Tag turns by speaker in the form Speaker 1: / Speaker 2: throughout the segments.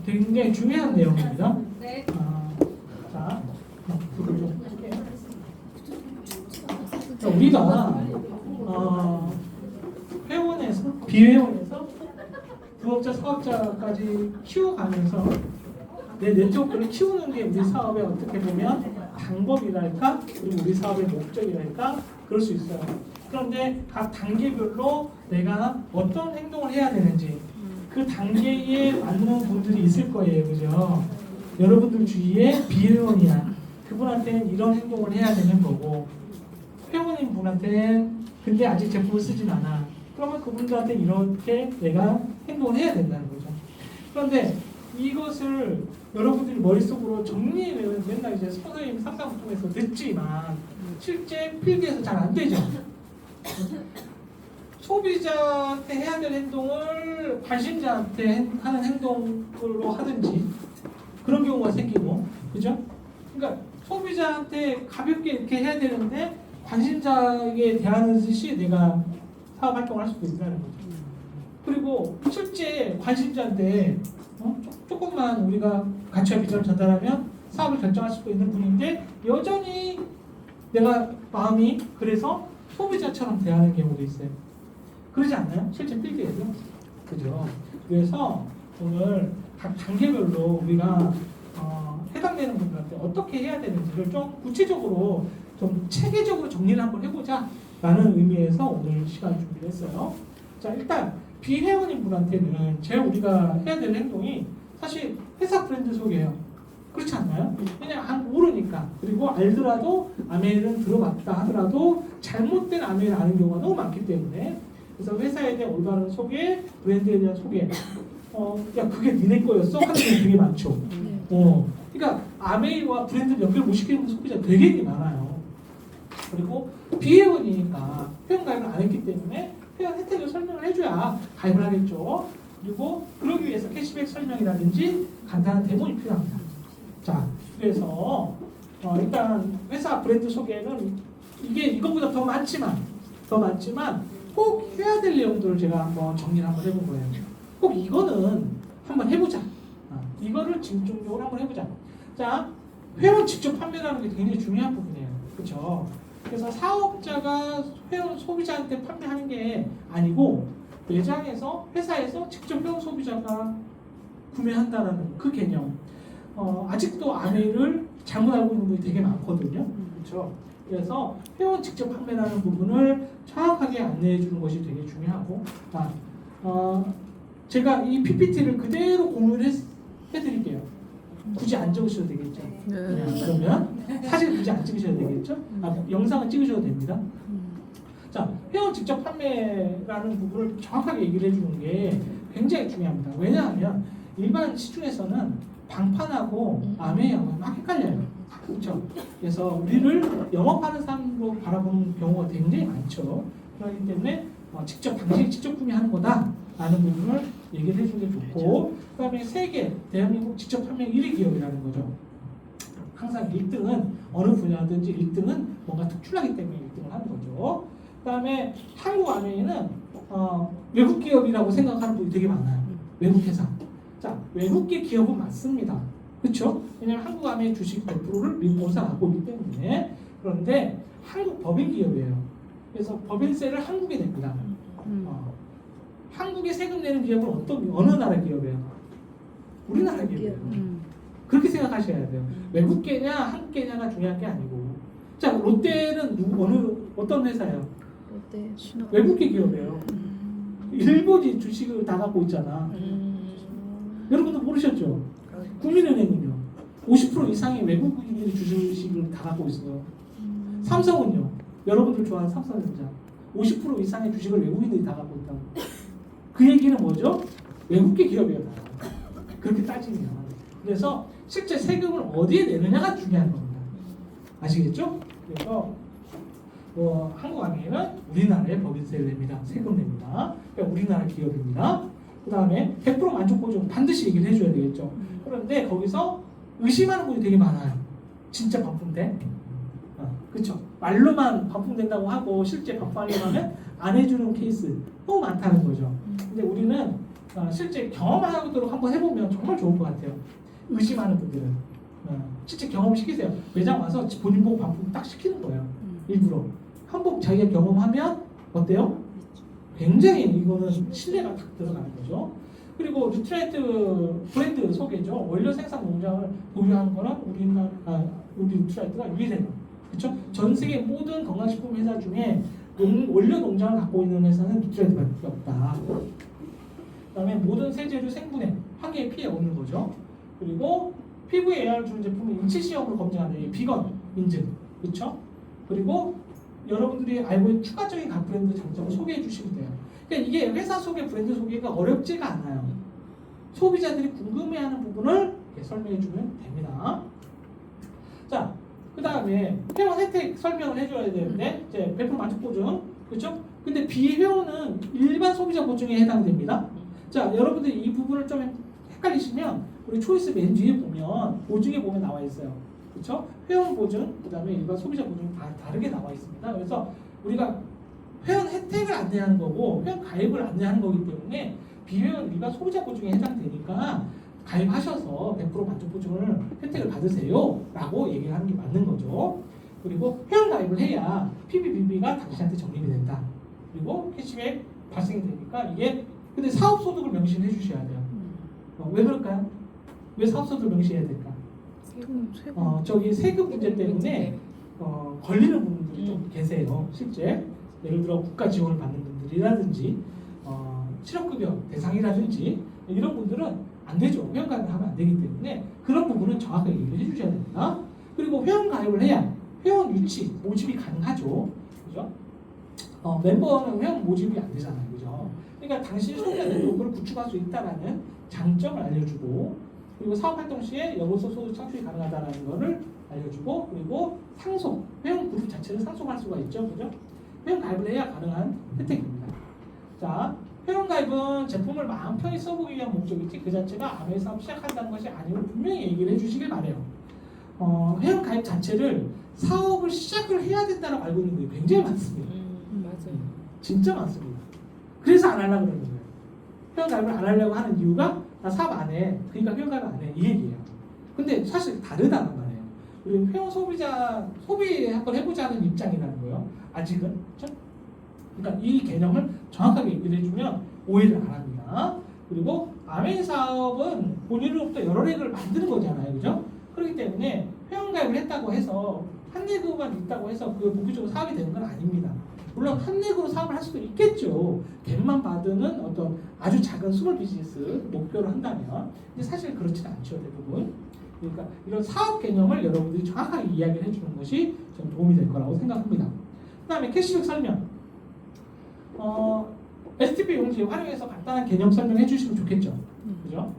Speaker 1: 굉장히 중요한 내용입니다.
Speaker 2: 네.
Speaker 1: 자, 불을 좀 끄게. 자, 우리가 회원에서 비회원에서 부업자, 사업자까지 키워가면서 내 네트워크를 키우는 게 우리 사업의 어떻게 보면 방법이랄까 그리고 우리 사업의 목적이랄까 그럴 수 있어요. 그런데 각 단계별로 내가 어떤 행동을 해야 되는지 그 단계에 맞는 분들이 있을 거예요, 그죠? 여러분들 주위에 비회원이야. 그분한테는 이런 행동을 해야 되는 거고 회원인 분한테는 근데 아직 제품을 쓰진 않아. 그러면 그분들한테 이렇게 내가 행동을 해야 된다는 거죠. 그런데 이것을 여러분들이 머릿속으로 정리는 맨날 이제 선생님 상담을 통해서 듣지만 실제 필기에서 잘 안 되죠. 소비자한테 해야 될 행동을 관심자한테 하는 행동으로 하든지 그런 경우가 생기고, 그죠? 그러니까 소비자한테 가볍게 이렇게 해야 되는데 관심자에게 대하는 듯이 내가 사업 활동을 할 수도 있다는 거죠. 그리고 실제 관심자한테 조금만 우리가 가치와 비전을 전달하면 사업을 결정할 수도 있는 분인데 여전히 내가 마음이 그래서 소비자처럼 대하는 경우도 있어요. 그러지 않나요? 실제 필기에도. 그죠? 그래서 오늘 각 단계별로 우리가 해당되는 분들한테 어떻게 해야 되는지를 좀 구체적으로 좀 체계적으로 정리를 한번 해보자 라는 의미에서 오늘 시간 준비를 했어요. 자, 일단 비회원인 분한테는 제일 우리가 해야 될 행동이 사실 회사 브랜드 소개예요. 그렇지 않나요? 왜냐면 모르니까. 그리고 알더라도 아메이는 들어봤다 하더라도 잘못된 아메이를 아는 경우가 너무 많기 때문에 그래서 회사에 대한 올바른 소개, 브랜드에 대한 소개. 야 그게 니네 거였어? 하는 게 되게 많죠. 그러니까 아메이와 브랜드 연결 못 시키는 소비자 되게 많아요. 그리고 비회원이니까 회원 가입을 안 했기 때문에 회원 혜택을 설명을 해줘야 가입을 하겠죠. 그리고 그러기 위해서 캐시백 설명이라든지 간단한 대본이 필요합니다. 자, 그래서 일단 회사 브랜드 소개는 이게 이것보다 더 많지만 꼭 해야 될 내용들을 제가 한번 정리를 한번 해본 거예요. 꼭 이거는 한번 해보자. 이거를 집중적으로 한번 해보자. 자, 회원 직접 판매라는 게 굉장히 중요한 부분이에요. 그렇죠? 그래서 사업자가 회원 소비자한테 판매하는 게 아니고 매장에서 회사에서 직접 회원 소비자가 구매한다라는 그 개념. 아직도 아메이를 잘못 알고 있는 분이 되게 많거든요. 그렇죠? 그래서 회원 직접 판매라는 부분을 정확하게 안내해 주는 것이 되게 중요하고, 제가 이 PPT를 그대로 공유를 해드릴게요. 굳이 안 적으셔도 되겠죠. 그러면 사진 굳이 안 찍으셔도 되겠죠. 영상은 찍으셔도 됩니다. 자, 회원 직접 판매라는 부분을 정확하게 얘기를 해주는 게 굉장히 중요합니다. 왜냐하면 일반 시중에서는 방판하고 아메이하고 막 헷갈려요. 그렇죠? 그래서 우리를 영업하는 사람으로 바라보는 경우가 굉장히 많죠. 그렇기 때문에 당신이 직접 구매하는 거다라는 부분을 얘기를 해주는 게 좋고, 그 다음에 세계 대한민국 직접 판매 1위 기업이라는 거죠. 항상 1등은 어느 분야든지 1등은 뭔가 특출나기 때문에 1등을 하는 거죠. 그 다음에 한국 아메이는 외국 기업이라고 생각하는 분이 되게 많아요. 외국 회사. 자, 외국계 기업은 맞습니다. 그렇죠? 왜냐하면 한국 아메이 주식 100%를 미국에서 갖고 있기 때문에. 그런데 한국 법인 기업이에요. 그래서 법인세를 한국에 냅니다. 한국에 세금 내는 기업은 어느 나라 기업이에요? 우리나라 기업이에요. 그렇게 생각하셔야 돼요. 외국계냐 한국계냐가 중요한 게 아니고. 자, 롯데는 어떤 회사예요?
Speaker 3: 롯데 신호.
Speaker 1: 외국계 기업이에요. 일본이 주식을 다 갖고 있잖아. 여러분도 모르셨죠? 국민은행은요. 50% 이상의 외국인들이 주식을 다 갖고 있어요. 삼성은요. 여러분들 좋아하는 삼성전자 50% 이상의 주식을 외국인들이 다 갖고 있다고. 그 얘기는 뭐죠? 외국계 기업이에요. 그렇게 따지면. 그래서 실제 세금을 어디에 내느냐가 중요한 겁니다. 아시겠죠? 그래서 한국 아메이는 우리나라에 법인세를 냅니다. 세금 냅니다. 그러니까 우리나라 기업입니다. 그 다음에 100% 만족 보증 반드시 얘기를 해줘야 되겠죠. 그런데 거기서 의심하는 분이 되게 많아요. 진짜 반품돼? 그렇죠. 말로만 반품된다고 하고 실제 반품하려고 하면 안 해주는 케이스 너무 많다는 거죠. 근데 우리는 실제 경험하도록 한번 해보면 정말 좋을 것 같아요. 의심하는 분들은 실제 경험시키세요. 매장 와서 본인 보고 반품 딱 시키는 거예요. 일부러 한번 자기가 경험하면 어때요? 굉장히 이거는 신뢰가 딱 들어가는 거죠. 그리고 뉴트라이트 브랜드 소개죠. 원료 생산 농장을 보유하는 거는 우리 뉴트라이트가 유일해요. 그렇죠? 전 세계 모든 건강식품 회사 중에 원료 농장을 갖고 있는 회사는 뉴트라이트밖에 없다. 그다음에 모든 세제류 생분해 환경에 피해 없는 거죠. 그리고 피부에 영향을 주는 제품은 인체 시험으로 검증하는 비건 인증, 그렇죠? 그리고 여러분들이 알고 있는 추가적인 각 브랜드 장점을 소개해 주시면 돼요. 그러니까 이게 회사 소개, 브랜드 소개가 어렵지가 않아요. 소비자들이 궁금해하는 부분을 설명해 주면 됩니다. 자, 그 다음에 회원 혜택 설명을 해줘야 되는데 이제 100% 만족 보증, 그렇죠? 근데 비회원은 일반 소비자 보증에 해당됩니다. 자, 여러분들이 이 부분을 좀 헷갈리시면 우리 초이스 맨 뒤에 보면 보증에 보면 나와 있어요. 그렇죠? 회원 보증, 그 다음에 일반 소비자 보증 다 다르게 나와 있습니다. 그래서 우리가 회원 혜택을 안내하는 거고 회원 가입을 안내하는 거기 때문에 비회원 일반 소비자 보증에 해당되니까 가입하셔서 100% 만족 보증을 혜택을 받으세요 라고 얘기를 하는 게 맞는 거죠. 그리고 회원 가입을 해야 PBBB가 당신한테 적립이 된다. 그리고 캐시백 발생이 되니까 이게 근데 사업소득을 명시해 주셔야 돼요. 왜 그럴까요? 왜 사업소득을 명시해야 될까? 저기 세금 문제 때문에 걸리는 분들이 좀 계세요. 실제 예를 들어 국가 지원을 받는 분들이라든지 실업급여 대상이라든지 이런 분들은 안 되죠. 회원가입을 하면 안 되기 때문에 그런 부분은 정확하게 얘기를 해주셔야 됩니다. 그리고 회원가입을 해야 회원 유치, 모집이 가능하죠. 그죠? 멤버는 회원 모집이 안 되잖아요. 그죠? 그러니까 당신이 소비자 네트워크를 구축할 수 있다는 장점을 알려주고 그리고 사업활동 시에 여기서 소득 창출이 가능하다는 것을 알려주고 그리고 상속, 회원 그룹 자체를 상속할 수가 있죠. 그죠? 회원 가입을 해야 가능한 혜택입니다. 자, 회원 가입은 제품을 마음 편히 써보기 위한 목적이지 그 자체가 암의 사업 시작한다는 것이 아니고 분명히 얘기를 해주시길 바래요. 회원 가입 자체를 사업을 시작을 해야 된다고 알고 있는 분이 굉장히 많습니다.
Speaker 2: 맞아요.
Speaker 1: 진짜 많습니다. 그래서 안 하려고 그러는 거예요. 회원 가입을 안 하려고 하는 이유가 나 사업 안 해. 그러니까 회원 가입 안 해. 이 얘기예요. 근데 사실 다르다는 말이에요. 우리 회원 소비자 소비 한번 해보자는 입장이라는 거예요. 아직은. 그렇죠? 그러니까 이 개념을 정확하게 얘기를 해주면 오해를 안 합니다. 그리고 아메이 사업은 본인으로부터 여러 렉을 만드는 거잖아요. 그죠? 그렇기 때문에 회원가입을 했다고 해서 한 렉만 있다고 해서 그 본격적으로 사업이 되는 건 아닙니다. 물론 한 렉으로 사업을 할 수도 있겠죠. 갭만 받는 어떤 아주 작은 스몰 비즈니스 목표로 한다면. 근데 사실 그렇지는 않죠. 대부분. 그러니까 이런 사업 개념을 여러분들이 정확하게 이야기를 해주는 것이 좀 도움이 될 거라고 생각합니다. 그 다음에 캐시백 설명. STP 용지 활용해서 간단한 개념 설명해 주시면 좋겠죠. 그죠?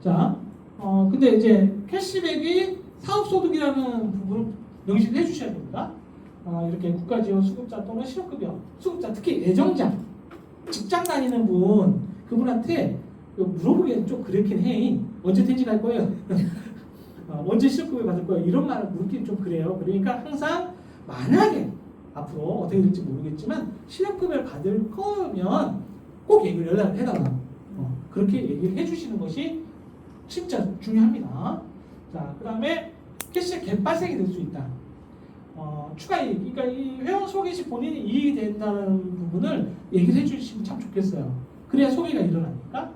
Speaker 1: 자, 근데 이제 캐시백이 사업소득이라는 부분을 명시를 해 주셔야 됩니다. 이렇게 국가지원 수급자 또는 실업급여 수급자, 특히 애정자, 직장 다니는 분, 그분한테 물어보기엔 좀 그렇긴 해. 언제 퇴직할 거예요? 언제 실업급여 받을 거예요? 이런 말을 물기는 좀 그래요. 그러니까 항상 만약에 앞으로 어떻게 될지 모르겠지만 실업급여를 받을 거면 꼭 연락을 해달라. 그렇게 얘기를 해주시는 것이 진짜 중요합니다. 자, 그 다음에 캐시백 갭 발생이 될 수 있다. 추가 이익, 그러니까 이 회원 소개 시 본인이 이익이 된다는 부분을 얘기를 해주시면 참 좋겠어요. 그래야 소개가 일어나니까.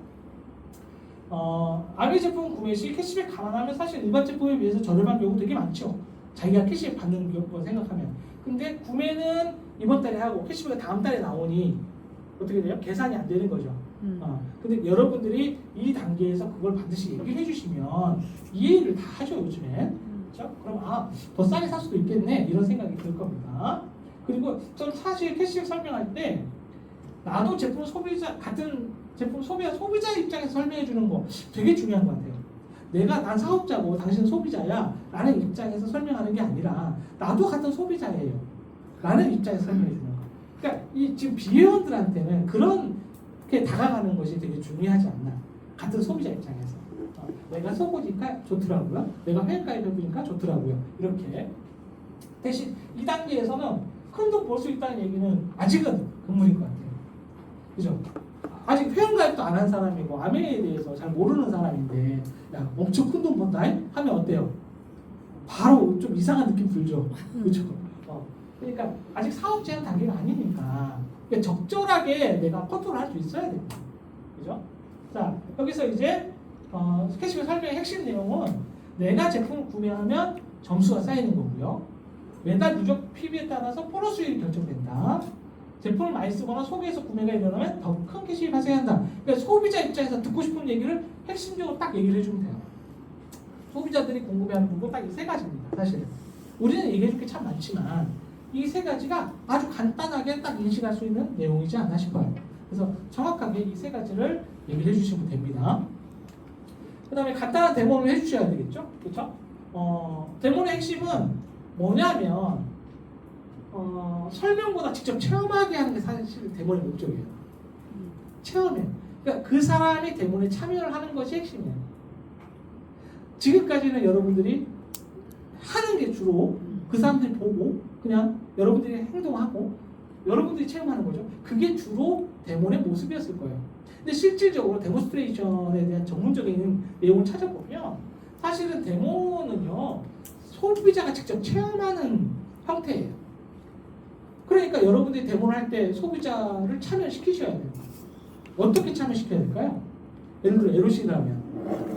Speaker 1: 아메 제품 구매 시 캐시백 감안하면 사실 일반 제품에 비해서 저렴한 경우 되게 많죠. 자기가 캐시백 받는 경우 생각하면. 근데 구매는 이번 달에 하고 캐시백이 다음 달에 나오니 어떻게 돼요? 계산이 안 되는 거죠. 근데 여러분들이 이 단계에서 그걸 반드시 얘기를 해주시면 이해를 다 하죠, 요즘엔. 그렇죠? 그럼 더 싸게 살 수도 있겠네 이런 생각이 들 겁니다. 그리고 전 사실 캐시백 설명할 때 나도 제품 소비자 같은 제품 소비자 입장에서 설명해 주는 거 되게 중요한 것 같아요. 난 사업자고 당신은 소비자야 라는 입장에서 설명하는 게 아니라 나도 같은 소비자예요 라는 입장에서 설명해 주는 거. 그러니까 이 지금 비회원들한테는 그렇게 다가가는 것이 되게 중요하지 않나. 같은 소비자 입장에서 내가 써보니까 좋더라고요. 내가 회원가입 해보니까 좋더라고요. 이렇게 대신 이 단계에서는 큰 돈 벌 수 있다는 얘기는 아직은 금물인 것 같아요. 그죠? 아직 회원가입도 안 한 사람이고 아메에 대해서 잘 모르는 사람인데 야 엄청 큰 돈 번다 하면 어때요? 바로 좀 이상한 느낌 들죠. 그렇죠? 그러니까 아직 사업 제한 단계가 아니니까 그러니까 적절하게 내가 컨트롤할 수 있어야 됩니다. 그죠? 자 여기서 이제 캐시백 설명의 핵심 내용은 내가 제품을 구매하면 점수가 쌓이는 거고요. 매달 누적 PB에 따라서 보너스 수익이 결정된다. 제품을 많이 쓰거나 소비해서 구매가 일어나면 더 큰 캐시백이 발생한다. 그러니까 소비자 입장에서 듣고 싶은 얘기를 핵심적으로 딱 얘기를 해주면 돼요. 소비자들이 궁금해하는 부분 딱 이 세 가지입니다. 사실은 우리는 얘기해줄 게 참 많지만 이 세 가지가 아주 간단하게 딱 인식할 수 있는 내용이지 않나 싶어요. 그래서 정확하게 이 세 가지를 얘기를 해주시면 됩니다. 그 다음에 간단한 데모를 해주셔야 되겠죠? 그렇죠? 데모의 핵심은 뭐냐면 설명보다 직접 체험하게 하는 게 사실 데모의 목적이에요. 체험해. 그러니까 그 사람이 데모에 참여를 하는 것이 핵심이에요. 지금까지는 여러분들이 하는 게 주로 그 사람들이 보고 그냥 여러분들이 행동하고 여러분들이 체험하는 거죠. 그게 주로 데모의 모습이었을 거예요. 근데 실질적으로 데모스트레이션에 대한 전문적인 내용을 찾아보면 사실은 데모는요 소비자가 직접 체험하는 형태예요. 그러니까 여러분들이 데모를 할 때 소비자를 참여시키셔야 돼요. 어떻게 참여시켜야 될까요? 예를 들어 에로시라면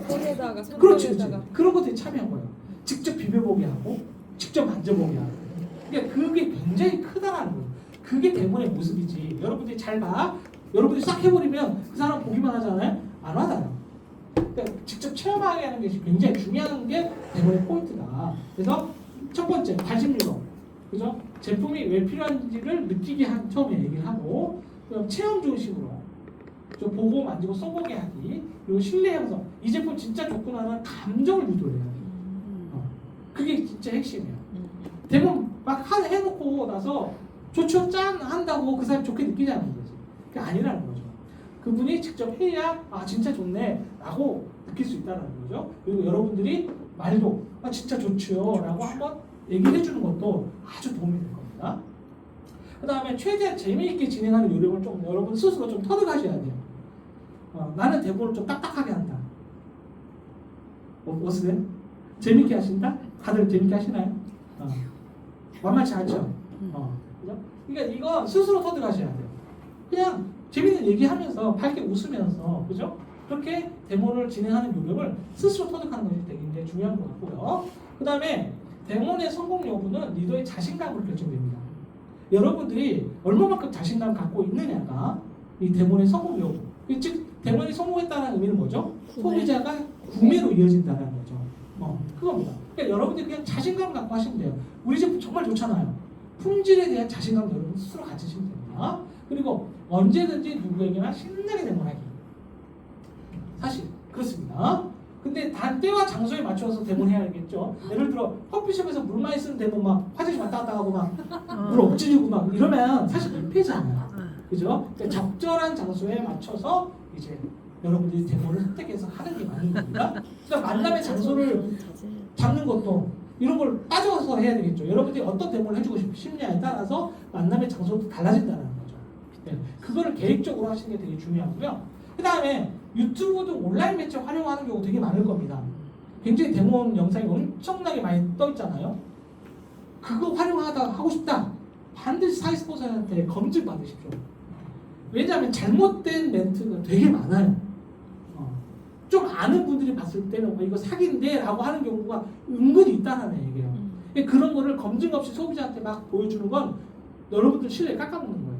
Speaker 2: 손에다가
Speaker 1: 그렇지.
Speaker 2: 손에다가
Speaker 1: 그런 것들이 참여한 거예요. 직접 비벼보게 하고 직접 만져보게 하고 그러니까 그게 굉장히 크다라는 거예요. 그게 데모의 모습이지. 여러분들이 잘 봐. 여러분들이 싹 해버리면 그 사람 보기만 하잖아요. 안 와닿아요. 그러니까 직접 체험하게 하는 게 굉장히 중요한 게 데모의 포인트다. 그래서 첫 번째 관심유로 그죠? 제품이 왜 필요한지를 느끼게 한 처음에 얘기를 하고 그럼 체험 중심으로 좀 보고 만지고 써보게 하기 그리고 신뢰 형성 이 제품 진짜 좋구나라는 감정을 유도해야 돼요. 그게 진짜 핵심이에요. 데모 막 해놓고 나서 좋죠 짠 한다고 그 사람이 좋게 느끼지 않는 거지. 그게 아니라는 거죠. 그분이 직접 해야 아 진짜 좋네 라고 느낄 수 있다는 거죠. 그리고 여러분들이 말도 아 진짜 좋죠 라고 한번 얘기해 주는 것도 아주 도움이 될 겁니다. 그 다음에 최대한 재미있게 진행하는 요령을 좀 여러분 스스로 좀 터득하셔야 돼요. 나는 대본을 좀 딱딱하게 한다. 어떠세요? 재밌게 하신다? 다들 재밌게 하시나요? 만만치 않죠? 그죠? 그러니까 이거 스스로 터득하셔야 돼요. 그냥 재밌는 얘기하면서 밝게 웃으면서 그죠? 그렇게 데모를 진행하는 요령을 스스로 터득하는 것이 되게 굉장히 중요한 것 같고요. 그 다음에 데모의 성공 여부는 리더의 자신감으로 결정됩니다. 여러분들이 얼마만큼 자신감 갖고 있느냐가 이 데모의 성공 여부. 즉 데모이 성공했다는 의미는 뭐죠? 소비자가 구매로 이어진다는 거죠. 그겁니다. 그러니까 여러분들이 그냥 자신감 갖고 하시면 돼요. 우리 제품 정말 좋잖아요. 품질에 대한 자신감 여러분 스스로 가지시면 됩니다. 그리고 언제든지 누구에게나 신나게 데모하기. 사실 그렇습니다. 근데 단 때와 장소에 맞춰서 데모해야겠죠. 예를 들어 커피숍에서 물 많이 쓰는 데모 막 화장실 왔다 갔다 하고 막 물 엎질리고 막 이러면 사실 민폐잖아요. 그죠? 그러니까 적절한 장소에 맞춰서 이제 여러분들이 데모를 선택해서 하는 게 맞는 겁니다. 그러니까 만남의 장소를 잡는 것도 이런 걸 따져서 해야 되겠죠. 여러분들이 어떤 데모를 해주고 싶냐에 따라서 만남의 장소도 달라진다는 거죠. 네, 그거를 계획적으로 하시는 게 되게 중요하고요. 그 다음에 유튜브 등 온라인 매체 활용하는 경우 되게 많을 겁니다. 굉장히 데모 영상이 엄청나게 많이 떠 있잖아요. 그거 하고 싶다. 반드시 사이스포서한테 검증 받으십시오. 왜냐하면 잘못된 멘트가 되게 많아요. 좀 아는 분들이 봤을 때는 이거 사기인데 라고 하는 경우가 은근히 있다는 얘기예요. 그런 거를 검증 없이 소비자한테 막 보여주는 건 여러분들 신뢰 깎아먹는 거예요.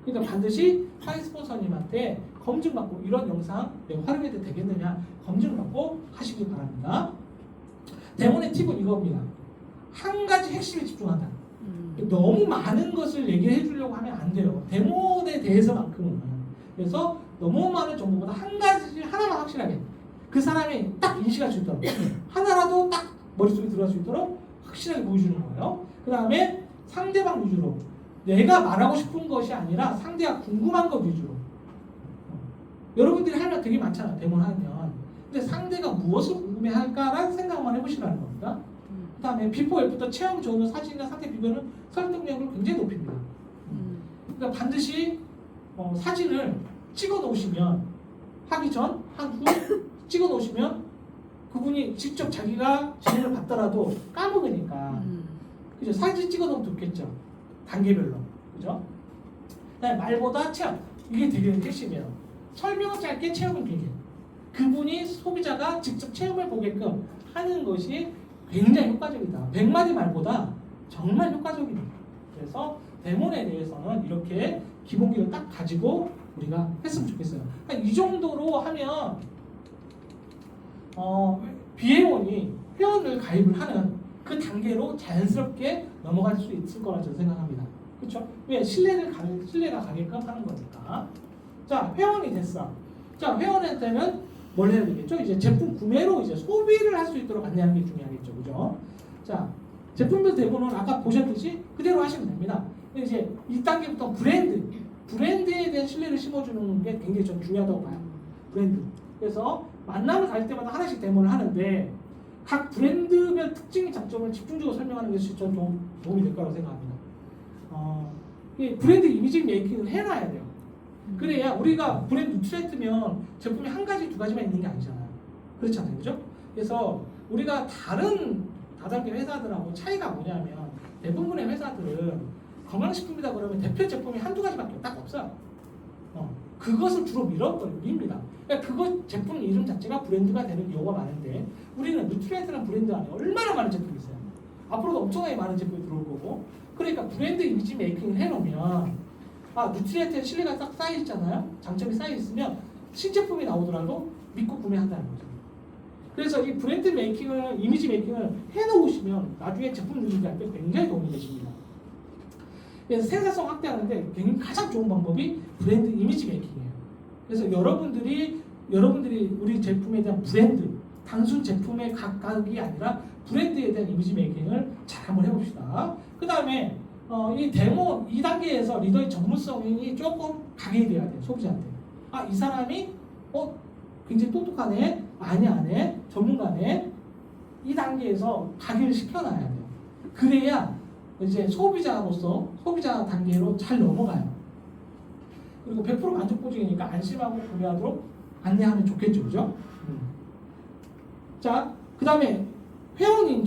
Speaker 1: 그러니까 반드시 사이스포서님한테 검증받고 이런 영상 내가 활용해도 되겠느냐 검증받고 하시기 바랍니다. 데모의 팁은 이겁니다. 한 가지 핵심에 집중한다. 너무 많은 것을 얘기해 주려고 하면 안 돼요. 데모에 대해서만큼은. 그래서 너무 많은 정보보다 한 가지 하나만 확실하게 그 사람이 딱 인식할 수 있도록 하나라도 딱 머릿속에 들어갈 수 있도록 확실하게 보여주는 거예요. 그 다음에 상대방 위주로 내가 말하고 싶은 것이 아니라 상대가 궁금한 것 위주로. 여러분들이 할 말 되게 많잖아요. 데모를 하면. 근데 상대가 무엇을 궁금해할까라는 생각만 해보시라는 겁니다. 그 다음에 비포 애프터 체험 전후 사진이나 상태 비교는 설득력을 굉장히 높입니다. 그러니까 반드시 사진을 찍어 놓으시면 하기 전, 하고 찍어 놓으시면 그분이 직접 자기가 진행을 받더라도 까먹으니까 그죠? 사진 찍어 놓으면 좋겠죠. 단계별로 그죠? 그다음에 말보다 체험 이게 되게 핵심이에요. 설명은 짧게 체험은 길게. 그분이 소비자가 직접 체험을 보게끔 하는 것이 굉장히 효과적이다. 100마디 말보다 정말 효과적이다. 그래서 데모에 대해서는 이렇게 기본기를 딱 가지고 우리가 했으면 좋겠어요. 그러니까 이 정도로 하면 비회원이 회원을 가입을 하는 그 단계로 자연스럽게 넘어갈 수 있을 거라 저는 생각합니다. 그렇죠? 왜? 신뢰가 가게끔 하는 거니까. 자, 회원이 됐어. 자, 회원이 되면 뭘 해야 되겠죠? 이제 제품 구매로 이제 소비를 할 수 있도록 안내하는 게 중요하겠죠. 그죠? 자, 제품별 대부분은 아까 보셨듯이 그대로 하시면 됩니다. 근데 이제 2단계부터 브랜드에 대한 신뢰를 심어주는 게 굉장히 좀 중요하다고 봐요. 브랜드. 그래서 만남을 가질 때마다 하나씩 데모를 하는데 각 브랜드별 특징, 장점을 집중적으로 설명하는 것이 좀 도움이 될 거라고 생각합니다. 이 브랜드 이미지 메이킹을 해놔야 돼요. 그래야 우리가 브랜드 뉴트레트면 제품이 한 가지, 두 가지만 있는 게 아니잖아요. 그렇잖아요. 그죠? 그래서 우리가 다른 다단계 회사들하고 차이가 뭐냐면 대부분의 회사들은 건강식품이다 그러면 대표 제품이 한두 가지밖에 딱 없어요. 그것을 주로 밀입니다. 그러니까 그거 제품 이름 자체가 브랜드가 되는 경우가 많은데 우리는 뉴트리엔트라는 브랜드 안에 얼마나 많은 제품이 있어요. 앞으로도 엄청나게 많은 제품이 들어올 거고 그러니까 브랜드 이미지 메이킹을 해놓으면 뉴트리엔트에 신뢰가 딱 쌓여있잖아요. 장점이 쌓여있으면 신제품이 나오더라도 믿고 구매한다는 거죠. 그래서 이 브랜드 메이킹을 이미지 메이킹을 해놓으시면 나중에 제품 누리기할 때 굉장히 도움이 되십니다. 그래서 생산성 확대하는데 가장 좋은 방법이 브랜드 이미지 메이킹이에요. 그래서 여러분들이 우리 제품에 대한 브랜드, 단순 제품의 각각이 아니라 브랜드에 대한 이미지 메이킹을 잘 한번 해봅시다. 그 다음에 이 데모 2단계에서 리더의 전문성이 조금 각인이 돼야 돼요. 소비자한테. 이 사람이 굉장히 똑똑하네, 많이 아네, 전문가네. 이 단계에서 각인을 시켜놔야 돼요. 그래야 이제 소비자 단계로 잘 넘어가요. 그리고 100% 만족 보증이니까 안심하고 구매하도록 안내하면 좋겠죠, 그죠? 자, 그 다음에 회원인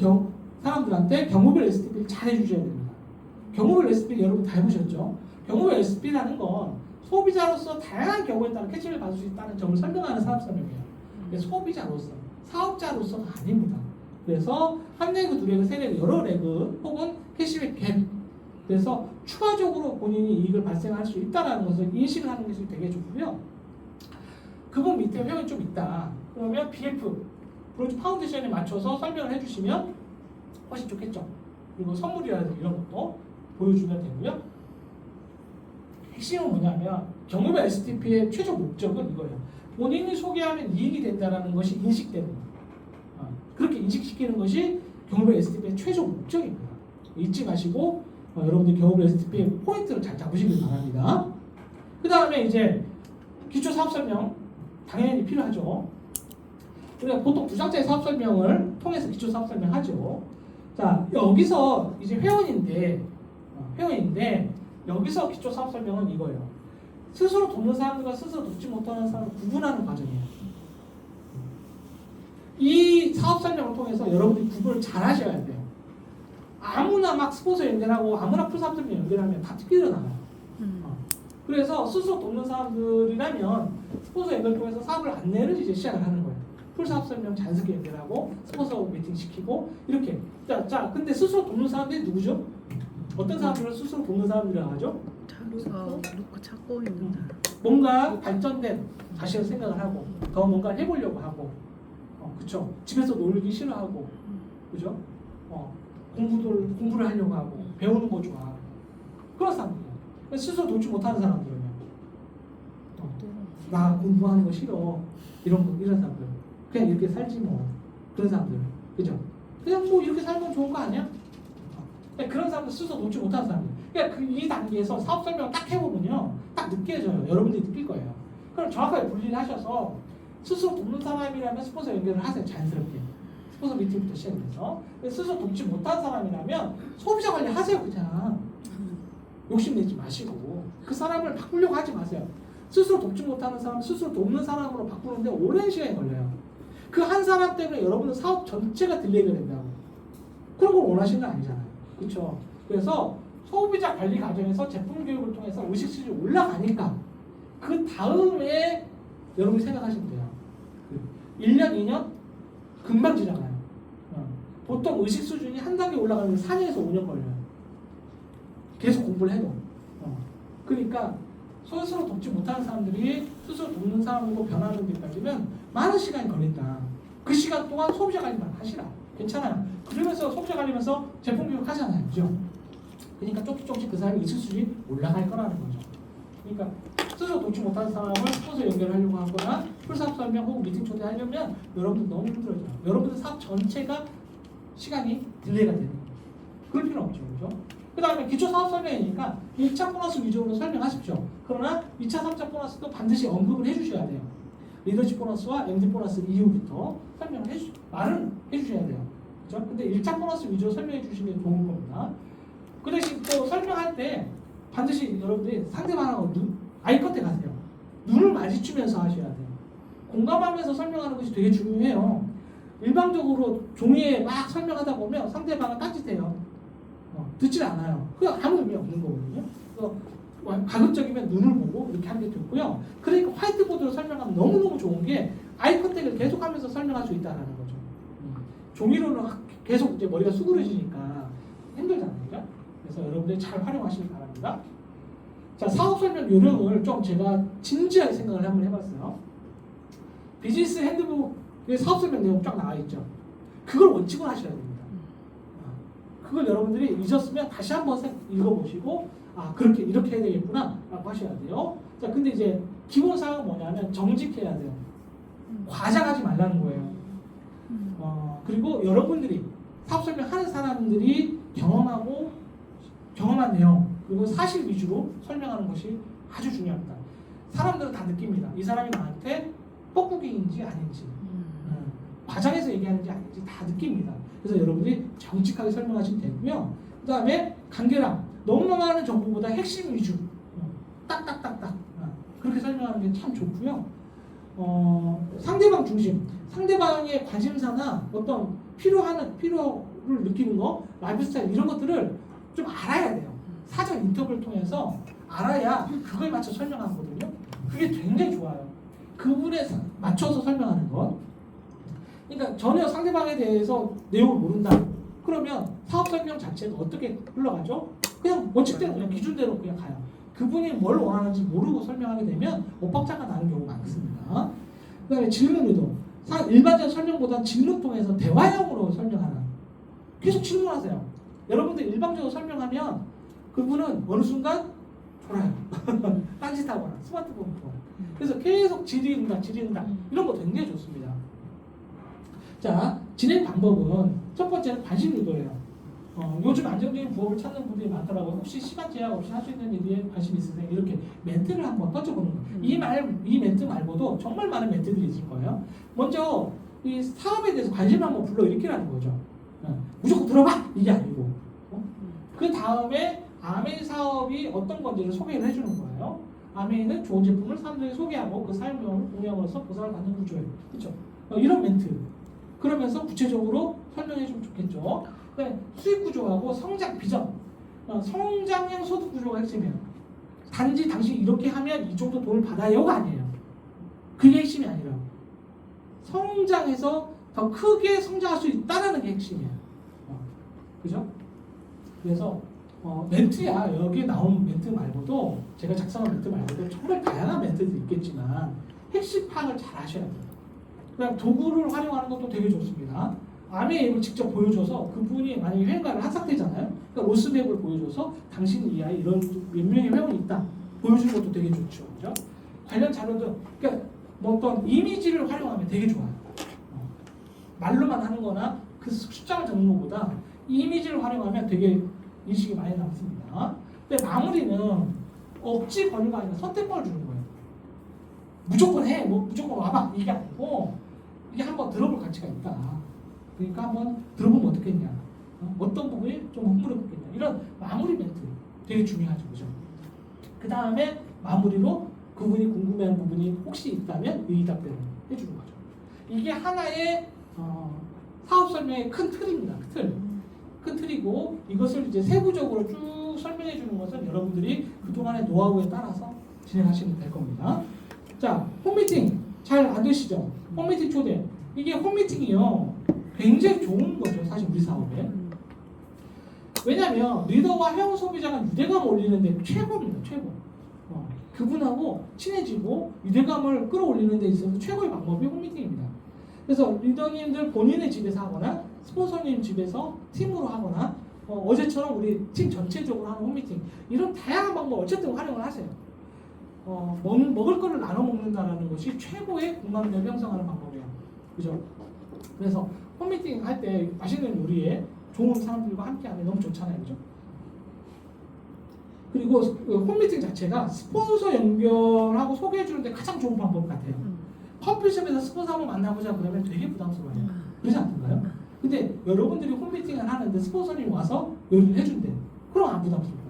Speaker 1: 사람들한테 경우별 STP를 잘 해주셔야 됩니다. 경우별 STP 여러분 다 해보셨죠? 경우별 STP라는 건 소비자로서 다양한 경우에 따라 캐치를 받을 수 있다는 점을 설명하는 사업 설명이에요. 소비자로서, 사업자로서가 아닙니다. 그래서 한 레그, 두 레그, 세 레그, 여러 레그 혹은 캐시백 갭 그래서 추가적으로 본인이 이익을 발생할 수 있다는 것을 인식을 하는 것이 되게 좋고요. 그분 밑에 회원이 좀 있다. 그러면 BF, 브로즈 파운데이션에 맞춰서 설명을 해주시면 훨씬 좋겠죠. 그리고 선물이라든지 이런 것도 보여주면 되고요. 핵심은 뭐냐면 경험의 STP의 최종 목적은 이거예요. 본인이 소개하면 이익이 된다는 것이 인식됩니다. 그렇게 인식시키는 것이 경험의 STP의 최종 목적입니다. 잊지 마시고 여러분들 경험의 STP의 포인트를 잘 잡으시길 바랍니다. 그 다음에 이제 기초 사업 설명 당연히 필요하죠. 우리가 보통 2장짜리 사업 설명을 통해서 기초 사업 설명하죠. 자, 여기서 이제 회원인데 여기서 기초 사업 설명은 이거예요. 스스로 돕는 사람들과 스스로 돕지 못하는 사람을 구분하는 과정이에요. 이 사업 설명을 통해서 여러분들이 구분을 잘 하셔야 돼요. 아무나 막 스폰서 연결하고 아무나 풀사업 설명 연결하면 다 튀겨 나가요. 그래서 스스로 돕는 사람들이라면 스폰서 연결 통해서 사업을 안내를 이제 시작을 하는 거예요. 풀사업 설명 자연스럽게 연결하고 스폰서 미팅 시키고 이렇게. 자, 근데 스스로 돕는 사람들이 누구죠? 어떤 사람들을 스스로 돕는 사람들이라고 하죠?
Speaker 2: 놓고 찾고 있는 사람.
Speaker 1: 뭔가 발전된 자신을 생각을 하고 더 뭔가 해보려고 하고, 그쵸? 집에서 놀기 싫어하고, 그죠? 공부를 하려고 하고 배우는 거 좋아하고 그런 사람들. 스스로 돕지 못하는 사람들은요. 나 공부하는 거 싫어. 이런 사람들. 그냥 이렇게 살지 뭐. 그런 사람들. 그죠? 그냥 뭐 이렇게 살면 좋은 거 아니야? 그런 사람들 스스로 돕지 못하는 사람들. 그러니까 이 단계에서 사업 설명을 딱 해보면요. 딱 느껴져요. 여러분들이 느낄 거예요. 그럼 정확하게 분리를 하셔서 스스로 돕는 사람이라면 스폰서 연결을 하세요. 자연스럽게. 스폰서 미팅부터 시작해서 스스로 돕지 못한 사람이라면 소비자 관리 하세요. 그냥 욕심내지 마시고 그 사람을 바꾸려고 하지 마세요. 스스로 돕지 못하는 사람 스스로 돕는 사람으로 바꾸는데 오랜 시간이 걸려요. 그 한 사람 때문에 여러분은 사업 전체가 딜레이가 된다고. 그런 걸 원하시는 거 아니잖아요. 그렇죠? 그래서 소비자 관리 과정에서 제품 교육을 통해서 의식 수준이 올라가니까 그 다음에 여러분이 생각하시면 돼요. 1년, 2년 금방 지나가요. 보통 의식 수준이 한 단계 올라가는 데 4년에서 5년 걸려요. 계속 공부를 해도. 그러니까 스스로 돕지 못하는 사람들이 스스로 돕는 사람으로 변하는 데까지는 많은 시간이 걸린다. 그 시간 동안 소비자 관리만 하시라. 괜찮아요. 그러면서 소비자 관리면서 제품 교육 하잖아요. 그죠? 그러니까 조금씩 그 사람의 의식 수준이 올라갈 거라는 거죠. 그러니까 스스로 돕지 못하는 사람을 스폰서 연결하려고 하거나 풀사업 설명 혹은 미팅 초대하려면 여러분들 너무 힘들어져요. 여러분들 사업 전체가 시간이 딜레이가 되는 거예요. 그럴 필요 없죠. 그죠? 그 다음에 기초 사업 설명이니까 1차 보너스 위주로 설명하십시오. 그러나 2차, 3차 보너스도 반드시 언급을 해주셔야 돼요. 리더십 보너스와 MD 보너스 이후부터 설명을 말은 해주셔야 돼요. 그죠? 근데 1차 보너스 위주로 설명해 주시면 좋은 겁니다. 그 대신 또 설명할 때 반드시 여러분들이 상대방하고 아이 컨택 하세요. 눈을 마주치면서 하셔야 돼요. 공감하면서 설명하는 것이 되게 중요해요. 일방적으로 종이에 막 설명하다 보면 상대방은 딴짓해요. 듣질 않아요. 그냥 아무 의미 없는 거거든요. 그래서 가급적이면 눈을 보고 이렇게 하는 게 좋고요. 그러니까 화이트보드로 설명하면 너무너무 좋은 게 아이 컨택을 계속하면서 설명할 수 있다는 거죠. 종이로는 계속 이제 머리가 수그러지니까 힘들잖아요. 그죠? 그래서 여러분들이 잘 활용하시길 바랍니다. 자, 사업 설명 요령을 좀 제가 진지하게 생각을 한번 해봤어요. 비즈니스 핸드북에 사업 설명 내용 쫙 나와 있죠. 그걸 원칙으로 하셔야 됩니다. 그걸 여러분들이 잊었으면 다시 한번 읽어보시고 그렇게 이렇게 해야 되겠구나 라고 하셔야 돼요. 자, 근데 이제 기본 사항은 뭐냐면 정직해야 돼요. 과장하지 말라는 거예요. 그리고 여러분들이 사업 설명하는 사람들이 경험한 내용 그리고 사실 위주로 설명하는 것이 아주 중요합니다. 사람들은 다 느낍니다. 이 사람이 나한테 뻐꾸기인지 아닌지 과장해서 얘기하는지 아닌지 다 느낍니다. 그래서 여러분들이 정직하게 설명하시면 되고요. 그 다음에 간결함, 너무 많은 정보보다 핵심 위주 딱딱딱딱 그렇게 설명하는 게 참 좋고요. 상대방 중심, 상대방의 관심사나 어떤 필요를 느끼는 거, 라이프 스타일 이런 것들을 좀 알아야 돼요. 사전 인터뷰를 통해서 알아야 그거에 맞춰 설명하거든요. 그게 굉장히 좋아요. 그분에 맞춰서 설명하는 것. 그러니까 전혀 상대방에 대해서 내용을 모른다. 그러면 사업 설명 자체가 어떻게 흘러가죠? 그냥 원칙대로 그냥 기준대로 그냥 가요. 그분이 뭘 원하는지 모르고 설명하게 되면 엇박자가 나는 경우가 많습니다. 그다음에 질문 의도. 일반적 설명보다 질문 통해서 대화형으로 설명하는. 계속 질문하세요. 여러분들 일방적으로 설명하면 그분은 어느 순간 졸아요. 딴짓하거나 스마트폰 보고. 그래서 계속 질의응답 이런 거 굉장히 좋습니다. 자, 진행 방법은 첫 번째는 관심 유도예요. 요즘 안정적인 부업을 찾는 분들이 많더라고요. 혹시 시간 제약 없이 할 수 있는 일에 관심 있으세요? 이렇게 멘트를 한번 던져보는 거예요. 이 멘트 말고도 정말 많은 멘트들이 있을 거예요. 먼저 이 사업에 대해서 관심을 한번 불러일으키라는 거죠. 무조건 들어봐! 이게 아니고. 그 다음에 아메이 사업이 어떤 건지를 소개를 해주는 거예요. 아메이는 좋은 제품을 사람들에게 소개하고 그 사용료를 공유함으로써 보상을 받는 구조예요. 그렇죠? 이런 멘트. 그러면서 구체적으로 설명해 주면 좋겠죠. 수익 구조하고 성장 비전. 성장형 소득 구조가 핵심이에요. 단지 당신이 이렇게 하면 이 정도 돈을 받아요가 아니에요. 그게 핵심이 아니라 성장해서 더 크게 성장할 수 있다는 게 핵심이에요. 그죠? 그래서 멘트야 여기에 나온 멘트 말고도 제가 작성한 멘트 말고도 정말 다양한 멘트들이 있겠지만 핵심 파악을 잘 하셔야 돼요. 그다음 도구를 활용하는 것도 되게 좋습니다. 아메 앱을 직접 보여줘서 그분이 만약에 회원가를 한 상태잖아요. 그러니까 로스맵을 보여줘서 당신 이 아이 이런 몇 명의 회원이 있다 보여주는 것도 되게 좋죠. 그죠? 관련 자료도 그러니까 뭐 어떤 이미지를 활용하면 되게 좋아요. 말로만 하는 거나 그 숫자를 적는 것보다 이미지를 활용하면 되게 인식이 많이 남습니다. 근데 마무리는 억지 권유가 아니라 선택권을 주는 거예요. 무조건 해, 무조건 와봐 이게 아니고 이게 한번 들어볼 가치가 있다. 그러니까 한번 들어보면 어떻겠냐. 어떤 부분이 좀 흥물을 돋겠냐. 이런 마무리 멘트 되게 중요하죠. 그죠? 그 다음에 마무리로 그분이 궁금해하는 부분이 혹시 있다면 의의답변을 해주는 거죠. 이게 하나의 사업 설명의 큰 틀입니다. 큰 틀이고 이것을 이제 세부적으로 쭉 설명해 주는 것은 여러분들이 그동안의 노하우에 따라서 진행하시면 될 겁니다. 자, 홈미팅 잘 안 되시죠? 홈미팅 초대. 이게 홈미팅이요. 굉장히 좋은 거죠. 사실 우리 사업에. 왜냐하면 리더와 회원 소비자가 유대감 올리는데 최고입니다. 최고. 그분하고 친해지고 유대감을 끌어올리는 데 있어서 최고의 방법이 홈미팅입니다. 그래서 리더님들 본인의 집에서 하거나 스폰서님 집에서 팀으로 하거나 어제처럼 우리 팀 전체적으로 하는 홈미팅 이런 다양한 방법 어쨌든 활용을 하세요. 먹을 거를 나눠 먹는다는 것이 최고의 공감대를 형성하는 방법이에요. 그죠? 그래서 홈미팅 할 때 맛있는 요리에 좋은 사람들과 함께 하면 너무 좋잖아요. 그죠? 그리고 홈미팅 자체가 스폰서 연결하고 소개해 주는데 가장 좋은 방법 같아요. 커피숍에서 스폰서 한번 만나보자 그러면 되게 부담스러워요. 그렇지 않던가요? 근데 여러분들이 홈미팅을 하는데 스폰서님이 와서 요리를 해준대. 그럼 안 부담스러워요.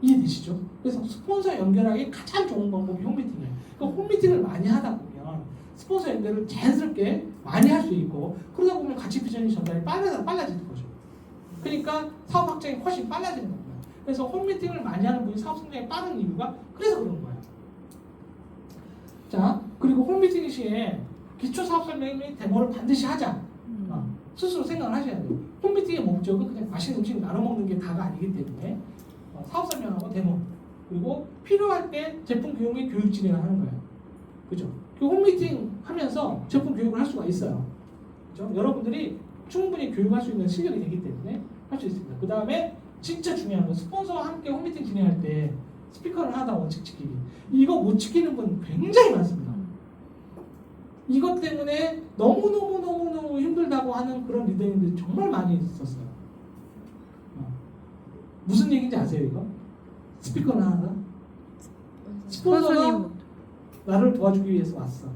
Speaker 1: 이해되시죠? 그래서 스폰서 연결하기 가장 좋은 방법이 홈미팅이에요. 그러니까 홈미팅을 많이 하다 보면 스폰서 연결을 자연스럽게 많이 할 수 있고 그러다 보면 가치 비전이 전달이 빨라지는 거죠. 그러니까 사업 확장이 훨씬 빨라지는 겁니다. 그래서 홈미팅을 많이 하는 분이 사업 성장이 빠른 이유가 그래서 그런 거예요. 자, 그리고 홈미팅 시에 기초 사업 설명 및 데모를 반드시 하자. 스스로 생각을 하셔야 돼요. 홈미팅의 목적은 그냥 맛있는 음식 나눠 먹는 게 다가 아니기 때문에 사업 설명하고 데모 그리고 필요할 때 제품 교육 및 교육 진행을 하는 거예요. 그죠? 그 홈미팅 하면서 제품 교육을 할 수가 있어요. 그죠? 여러분들이 충분히 교육할 수 있는 실력이 되기 때문에 할 수 있습니다. 그 다음에 진짜 중요한 건 스폰서와 함께 홈미팅 진행할 때 스피커를 하나 원칙 지키기. 이거 못 지키는 분 굉장히 많습니다. 이것 때문에 너무너무 힘들다고 하는 그런 리더님들이 정말 많이 있었어요. 무슨 얘기인지 아세요 이거? 스피커를 하나가? 스폰서가 나를 도와주기 위해서 왔어.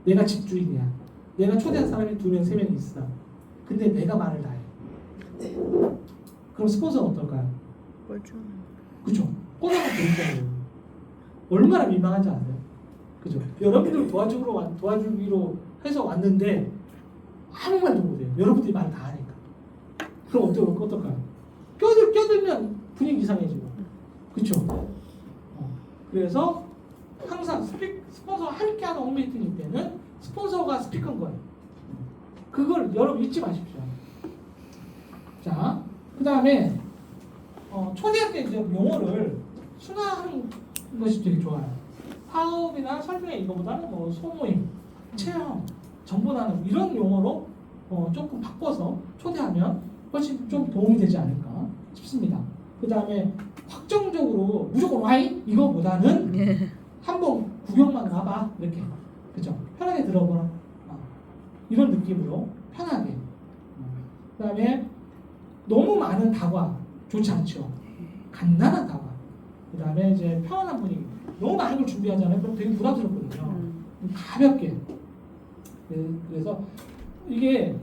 Speaker 1: 내가 집주인이야. 내가 초대한 사람이 2명, 3명 있어. 근데 내가 말을 다 해. 그럼 스폰서는 어떨까요? 그죠? 꼬다가 되잖아요. 얼마나 민망한지 아세요? 그죠? 여러분들 도와주기로 해서 왔는데 아무 말도 못해요. 여러분들이 말 다 하니까. 그럼 어떨까요? 껴들면 분위기 이상해지고. 그쵸? 그래서 항상 스폰서와 함께하는 홈미팅일 때는 스폰서가 스피커인 거예요. 그걸 여러분 잊지 마십시오. 자, 그 다음에 초대할 때 이제 용어를 순화하는 것이 되게 좋아요. 사업이나 설명회 이거보다는 뭐 소모임, 체험, 정보 나눔 이런 용어로 조금 바꿔서 초대하면 훨씬 좀 도움이 되지 않을까 싶습니다. 그 다음에 확정적으로 무조건 와이 이거보다는 한번 구경만 가봐 이렇게 그죠? 편하게 들어보라 이런 느낌으로 편하게. 그 다음에 너무 많은 다과 좋지 않죠. 간단한 다과. 그 다음에 이제 편안한 분위기. 너무 많은 걸 준비하잖아요. 그럼 되게 부담스럽거든요. 가볍게. 그래서 이게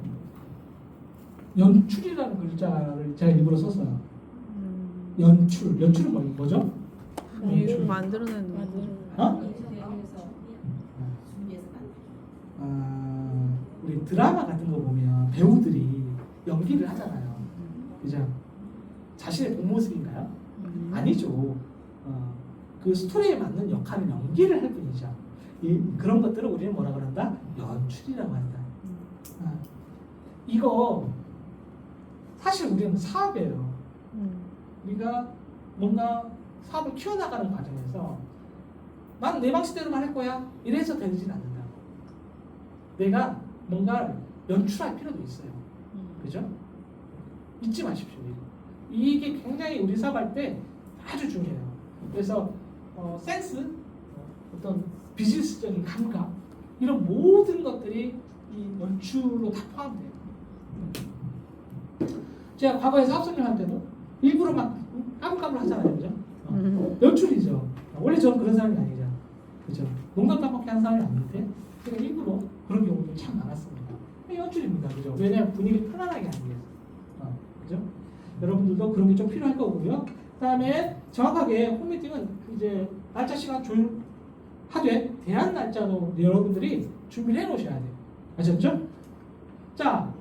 Speaker 1: 연출이라는 글자를 제가 일부러 썼어요. 연출은 뭐죠? 연출.
Speaker 2: 만들어내는
Speaker 1: 우리 드라마 같은 거 보면 배우들이 연기를 하잖아요. 그죠? 자신의 본 모습인가요? 아니죠. 그 스토리에 맞는 역할을 연기를 할 뿐이죠. 그런 것들을 우리는 뭐라 그런다? 연출이라고 한다. 이거 사실 우리는 사업이에요. 우리가 뭔가 사업을 키워나가는 과정에서 난 내 방식대로만 할 거야 이래서 되지는 않는다. 내가 뭔가 연출할 필요도 있어요. 그죠? 잊지 마십시오. 이게 굉장히 우리 사업할 때 아주 중요해요. 그래서 센스, 어떤 비즈니스적인 감각 이런 모든 것들이 이 연출로 다 포함돼요. 제가 과거에 사업 설명할 때도 일부러 막 까불까불 하잖아요. 그죠? 연출이죠. 원래 저는 그런 사람이 아니죠. 그죠? 농담 따먹게 하는 사람이 아닌데 제가 일부러 그런 경우도 참 많았습니다. 연출입니다. 그죠? 왜냐하면 분위기 편안하게 하기 위해서. 그죠? 여러분들도 그런 게 좀 필요할 거고요. 그다음에 정확하게 홈미팅은 이제 날짜 시간 조율하되 대한 날짜로 여러분들이 준비를 해 놓으셔야 돼요. 아셨죠? 자,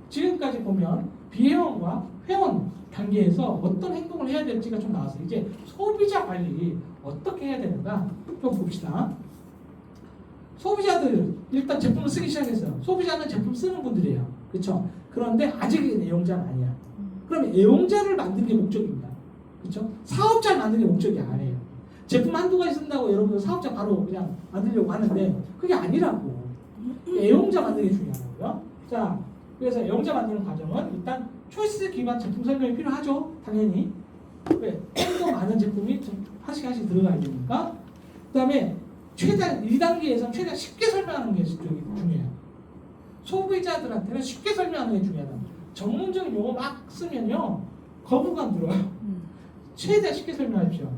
Speaker 1: 지금까지 보면 비회원과 회원 단계에서 어떤 행동을 해야 될지가 좀 나왔어요. 이제 소비자 관리 어떻게 해야 되는가 좀 봅시다. 소비자들 일단 제품을 쓰기 시작했어요. 소비자는 제품 쓰는 분들이에요. 그렇죠? 그런데 아직 애용자는 아니야. 그럼 애용자를 만드는 게 목적입니다. 그렇죠? 사업자를 만드는 게 목적이 아니에요. 제품 한두 가지 쓴다고 여러분들 사업자 바로 그냥 만들려고 하는데 그게 아니라고. 애용자 만드는 게 중요하고요. 자, 그래서 애용자 만드는 과정은 일단 초이스 기반 제품 설명이 필요하죠. 당연히. 왜? 좀 더 많은 제품이 좀 하나씩 들어가야 되니까. 그 다음에 최대한 2단계에서 최대한 쉽게 설명하는 게 중요해요. 소비자들한테는 쉽게 설명하는 게 중요하다. 전문적인 용어 막 쓰면요 거부감 들어요. 최대한 쉽게 설명하십시오.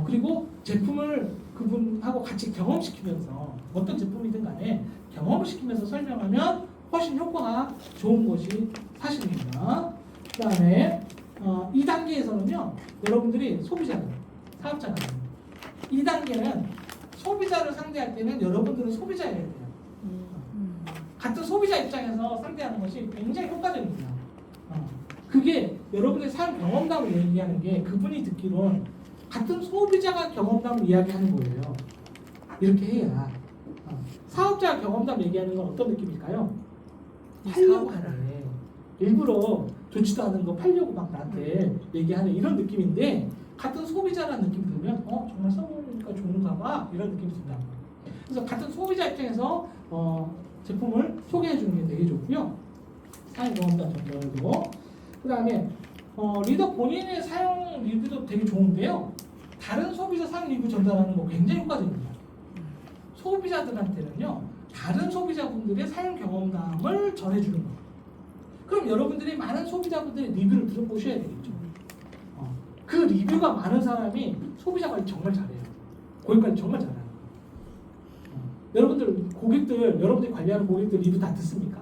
Speaker 1: 그리고 제품을 그분하고 같이 경험시키면서 어떤 제품이든 간에 경험을 시키면서 설명하면 훨씬 효과가 좋은 것이 사실입니다. 그 다음에 2단계에서는요 여러분들이 소비자들, 사업자가 2단계는 소비자를 상대할 때는 여러분들은 소비자여야 돼요. 같은 소비자 입장에서 상대하는 것이 굉장히 효과적입니다. 그게 여러분의 사용 경험담을 얘기하는 게 그분이 듣기로는 같은 소비자가 경험담을 이야기하는 거예요. 이렇게 해야 사업자가 경험담 얘기하는 건 어떤 느낌일까요? 팔려고 하네. 일부러 좋지도 않은 거 팔려고 막 나한테 얘기하는 이런 느낌인데 같은 소비자라는 느낌 들면 정말 써보니까 좋은가 봐 이런 느낌이 든다. 그래서 같은 소비자 입장에서 제품을 소개해 주는 게 되게 좋고요. 사용 경험담 전달도 그 다음에 리더 본인의 사용 리뷰도 되게 좋은데요. 다른 소비자 사용 리뷰 전달하는 거 굉장히 효과적입니다. 소비자들한테는요 다른 소비자분들의 사용 경험담을 전해주는 거예요. 그럼 여러분들이 많은 소비자분들의 리뷰를 들어보셔야 되겠죠. 그 리뷰가 많은 사람이 소비자 관리 정말 잘해요. 고객 관리 정말 잘해요. 여러분들 고객들 여러분들이 관리하는 고객들 리뷰 다 듣습니까?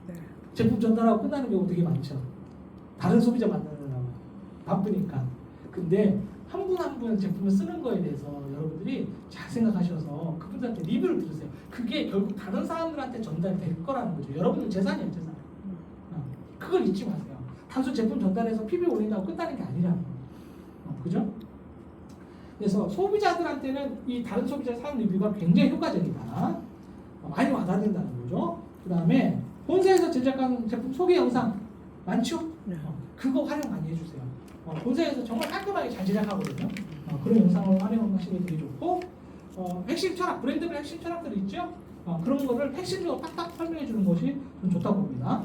Speaker 2: 네.
Speaker 1: 제품 전달하고 끝나는 경우 되게 많죠. 다른 소비자 만나느라고 바쁘니까. 근데 한 분 한 분 제품을 쓰는 거에 대해서 여러분들이 잘 생각하셔서 그분들한테 리뷰를 들으세요. 그게 결국 다른 사람들한테 전달이 될 거라는 거죠. 여러분들 재산이에요, 재산. 그걸 잊지 마세요. 단순 제품 전달해서 PB 올린다고 끝나는 게 아니라고. 그죠? 그래서 소비자들한테는 이 다른 소비자 사용 리뷰가 굉장히 효과적이다. 많이 와닿는다는 거죠. 그 다음에 본사에서 제작한 제품 소개 영상 많죠?
Speaker 2: 네.
Speaker 1: 그거 활용 많이 해주세요. 본사에서 정말 깔끔하게 잘 제작하거든요. 그런 영상을 활용하시는 게 되게 좋고 핵심 철학, 브랜드별 핵심 철학들이 있죠? 그런 거를 핵심적으로 딱딱 설명해 주는 것이 좀 좋다고 봅니다.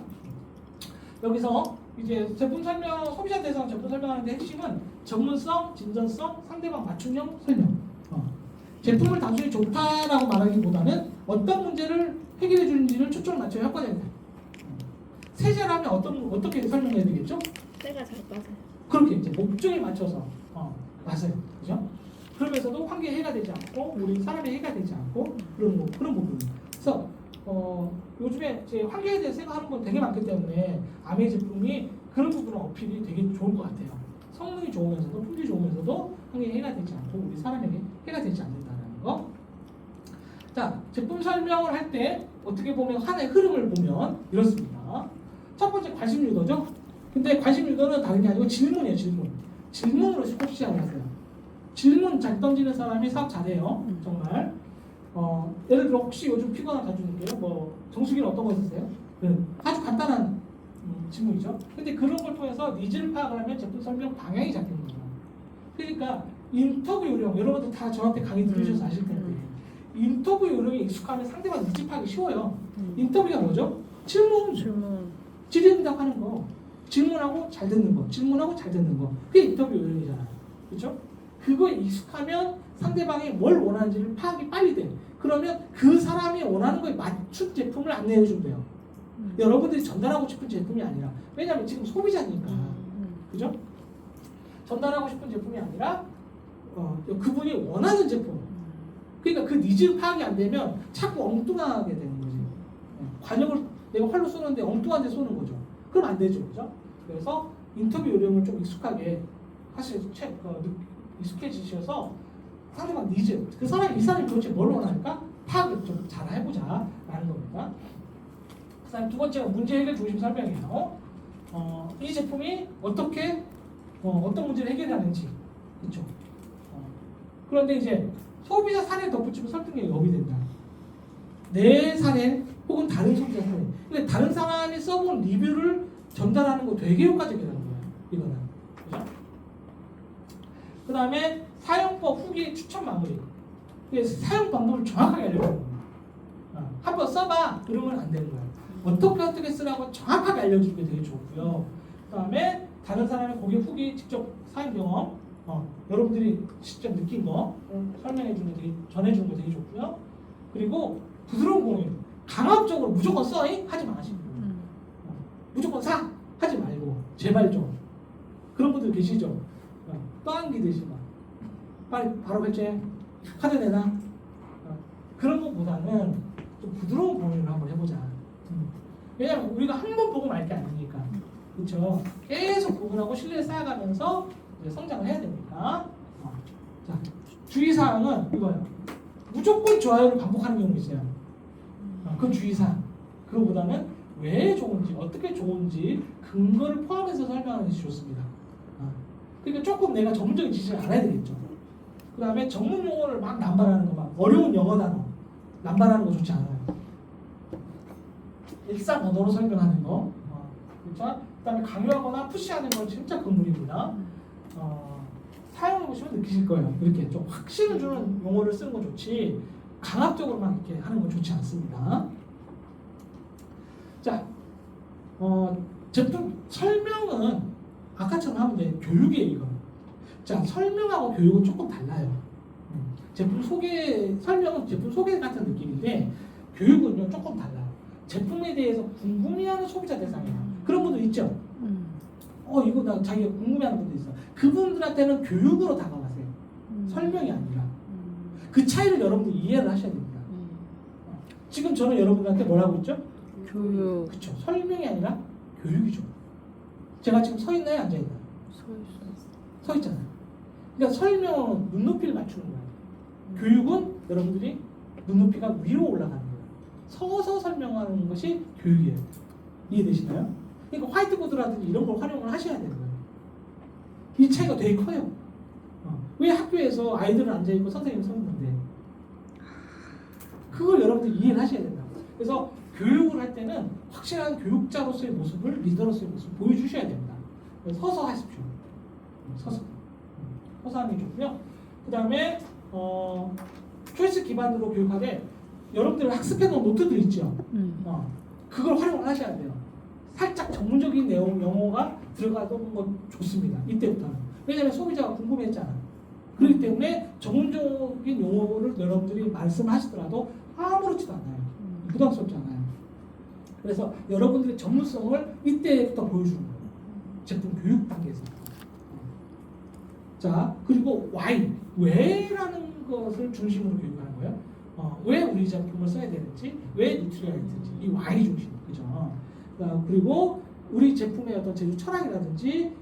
Speaker 1: 여기서 이제 제품 설명, 소비자 대상 제품 설명하는데 핵심은 전문성, 진전성, 상대방 맞춤형 설명. 제품을 단순히 좋다라고 말하기보다는 어떤 문제를 해결해 주는지를 초점을 맞춰야 효과적이다. 세제라면 어떻게 설명해야 되겠죠?
Speaker 3: 때가 잘 빠져요.
Speaker 1: 그렇게 이제 목적에 맞춰서 맞아요, 그죠? 그러면서도 환경에 해가 되지 않고 우리 사람에 해가 되지 않고 그런 부분. 그래서 요즘에 이제 환경에 대해서 생각하는 건 되게 많기 때문에 아메 제품이 그런 부분은 어필이 되게 좋을 것 같아요. 성능이 좋으면서도 품질이 좋으면서도 환경에 해가 되지 않고 우리 사람에게 해가 되지 않는다는 거. 자, 제품 설명을 할 때 어떻게 보면 하나의 흐름을 보면 이렇습니다. 첫 번째 관심 유도죠. 근데 관심 유도는 다른 게 아니고 질문이에요. 질문으로 꼭 시작을 하세요. 질문 잘 던지는 사람이 사업 잘해요. 정말. 예를 들어 혹시 요즘 피곤한 가져줄게요. 뭐 정수기는 어떤 거 있으세요? 아주 간단한 질문이죠. 근데 그런 걸 통해서 니즈를 파악을 하면 제품 설명 방향이 잡히는 거죠. 그러니까 인터뷰 요령 여러분들 다 저한테 강의 들으셔서 아실 텐데 인터뷰 요령에 익숙하면 상대방 니즈 파악이 쉬워요. 인터뷰가 뭐죠? 질문. 질의응답하는 거. 질문하고 잘 듣는 거. 질문하고 잘 듣는 거. 그게 인터뷰 요령이잖아요. 그렇죠? 그거에 익숙하면 상대방이 뭘 원하는지를 파악이 빨리 돼. 그러면 그 사람이 원하는 거에 맞춘 제품을 안내해 주면 돼요. 여러분들이 전달하고 싶은 제품이 아니라 왜냐하면 지금 소비자니까. 그죠? 전달하고 싶은 제품이 아니라 그분이 원하는 제품. 그러니까 그 니즈 파악이 안 되면 자꾸 엉뚱하게 되는 거지. 관역을 내가 활로 쏘는데 엉뚱한 데 쏘는 거죠. 그럼 안 되죠, 그죠? 그래서 인터뷰 요령을 좀 익숙하게 익숙해지셔서 상대방 니즈, 그 사람이 이 사람이 도대체 뭘 원하니까 파악을 좀 잘 해보자라는 겁니다. 그다음 두 번째가 문제 해결 중심 설명이에요. 이 제품이 어떻게 어떤 문제를 해결하는지, 그렇죠? 그런데 이제 소비자 사례 덧붙이면 설득력이 업이 된다. 내 사례 혹은 다른 소비자 사례. 근데 다른 사람이 써본 리뷰를 전달하는 거 되게 효과적이라는 거예요. 이거는. 그죠? 그 다음에 사용법 후기 추천 마무리. 사용 방법을 정확하게 알려주는 거예요. 한번 써봐. 그러면 안 되는 거예요. 어떻게 쓰라고 정확하게 알려주는 게 되게 좋고요. 그 다음에 다른 사람의 고객 후기 직접 사용 경험, 여러분들이 직접 느낀 거 설명해주는 게 전해주는 거 되게 좋고요. 그리고 부드러운 공유. 강압적으로 무조건 써 하지 마시고 무조건 사 하지 말고 제발 좀 그런 분들 계시죠? 떠안기듯이 막 빨리 바로 결제 카드 내놔 그런 것보다는 좀 부드러운 공유를 한번 해보자. 왜냐면 우리가 한 번 보고 말 게 아니니까. 그렇죠? 계속 구분하고 신뢰를 쌓아가면서 이제 성장을 해야 되니까. 자, 주의사항은 이거예요. 무조건 좋아요를 반복하는 경우 있어요. 그건 주의사항. 그거보다는 왜 좋은지, 어떻게 좋은지 근거를 포함해서 설명하는 것이 좋습니다. 그러니까 조금 내가 전문적인 지식을 알아야 되겠죠. 그 다음에 전문 용어를 막 남발하는 거, 막 어려운 영어 단어 남발하는 거 좋지 않아요. 일상 언어로 설명하는 거, 그렇죠? 그다음에 강요하거나 푸시하는 건 진짜 금물입니다. 사용해 보시면 느끼실 거예요. 이렇게 좀 확신을 주는 용어를 쓰는 건 좋지, 강압적으로만 이렇게 하는 건 좋지 않습니다. 자, 제품 설명은 아까처럼 하면 돼. 교육이에요, 이거. 자, 설명하고 교육은 조금 달라요. 제품 소개, 설명은 제품 소개 같은 느낌인데 교육은요 조금 달라요. 제품에 대해서 궁금해하는 소비자 대상이에요. 그런 분들 있죠? 이거 나 자기가 궁금해하는 분들 있어. 그분들한테는 교육으로 다가가세요. 설명이 아니라. 그 차이를 여러분들 이해를 하셔야 됩니다. 지금 저는 여러분들한테 뭐라고 했죠?
Speaker 2: 교육.
Speaker 1: 그렇죠. 설명이 아니라 교육이죠. 제가 지금 서 있나요, 앉아 있나요? 서 있잖아요. 그러니까 설명은 눈높이를 맞추는 거예요. 교육은 여러분들이 눈높이가 위로 올라가는 거예요. 서서 설명하는 것이 교육이에요. 이해되시나요? 그러니까 화이트보드라든지 이런 걸 활용을 하셔야 되는 거예요. 이 차이가 되게 커요. 왜 학교에서 아이들은 앉아있고 선생님은 서 있는데, 그걸 여러분들 이해를 하셔야 된다고. 그래서 교육을 할 때는 확실한 교육자로서의 모습을, 리더로서의 모습을 보여주셔야 됩니다. 서서 하십시오. 서서 하는 게 좋고요. 그 다음에 초이스 기반으로 교육하되 여러분들 학습해놓은 노트들 있죠. 그걸 활용을 하셔야 돼요. 살짝 전문적인 내용 영어가 들어가는 건 좋습니다. 이때부터는. 왜냐하면 소비자가 궁금했잖아. 그렇기 때문에 전문적인 용어를 여러분들이 말씀하시더라도 아무렇지도 않아요. 부담스럽지 않아요. 그래서 여러분들의 전문성을 이때부터 보여주는 거예요. 제품 교육 단계에서. 자, 그리고 why, 왜라는 것을 중심으로 교육하는 거예요. 왜 우리 제품을 써야 되는지, 왜 뉴트리아가 있는지, 이 why 중심, 그죠? 그리고 우리 제품의 어떤 제조 철학이라든지,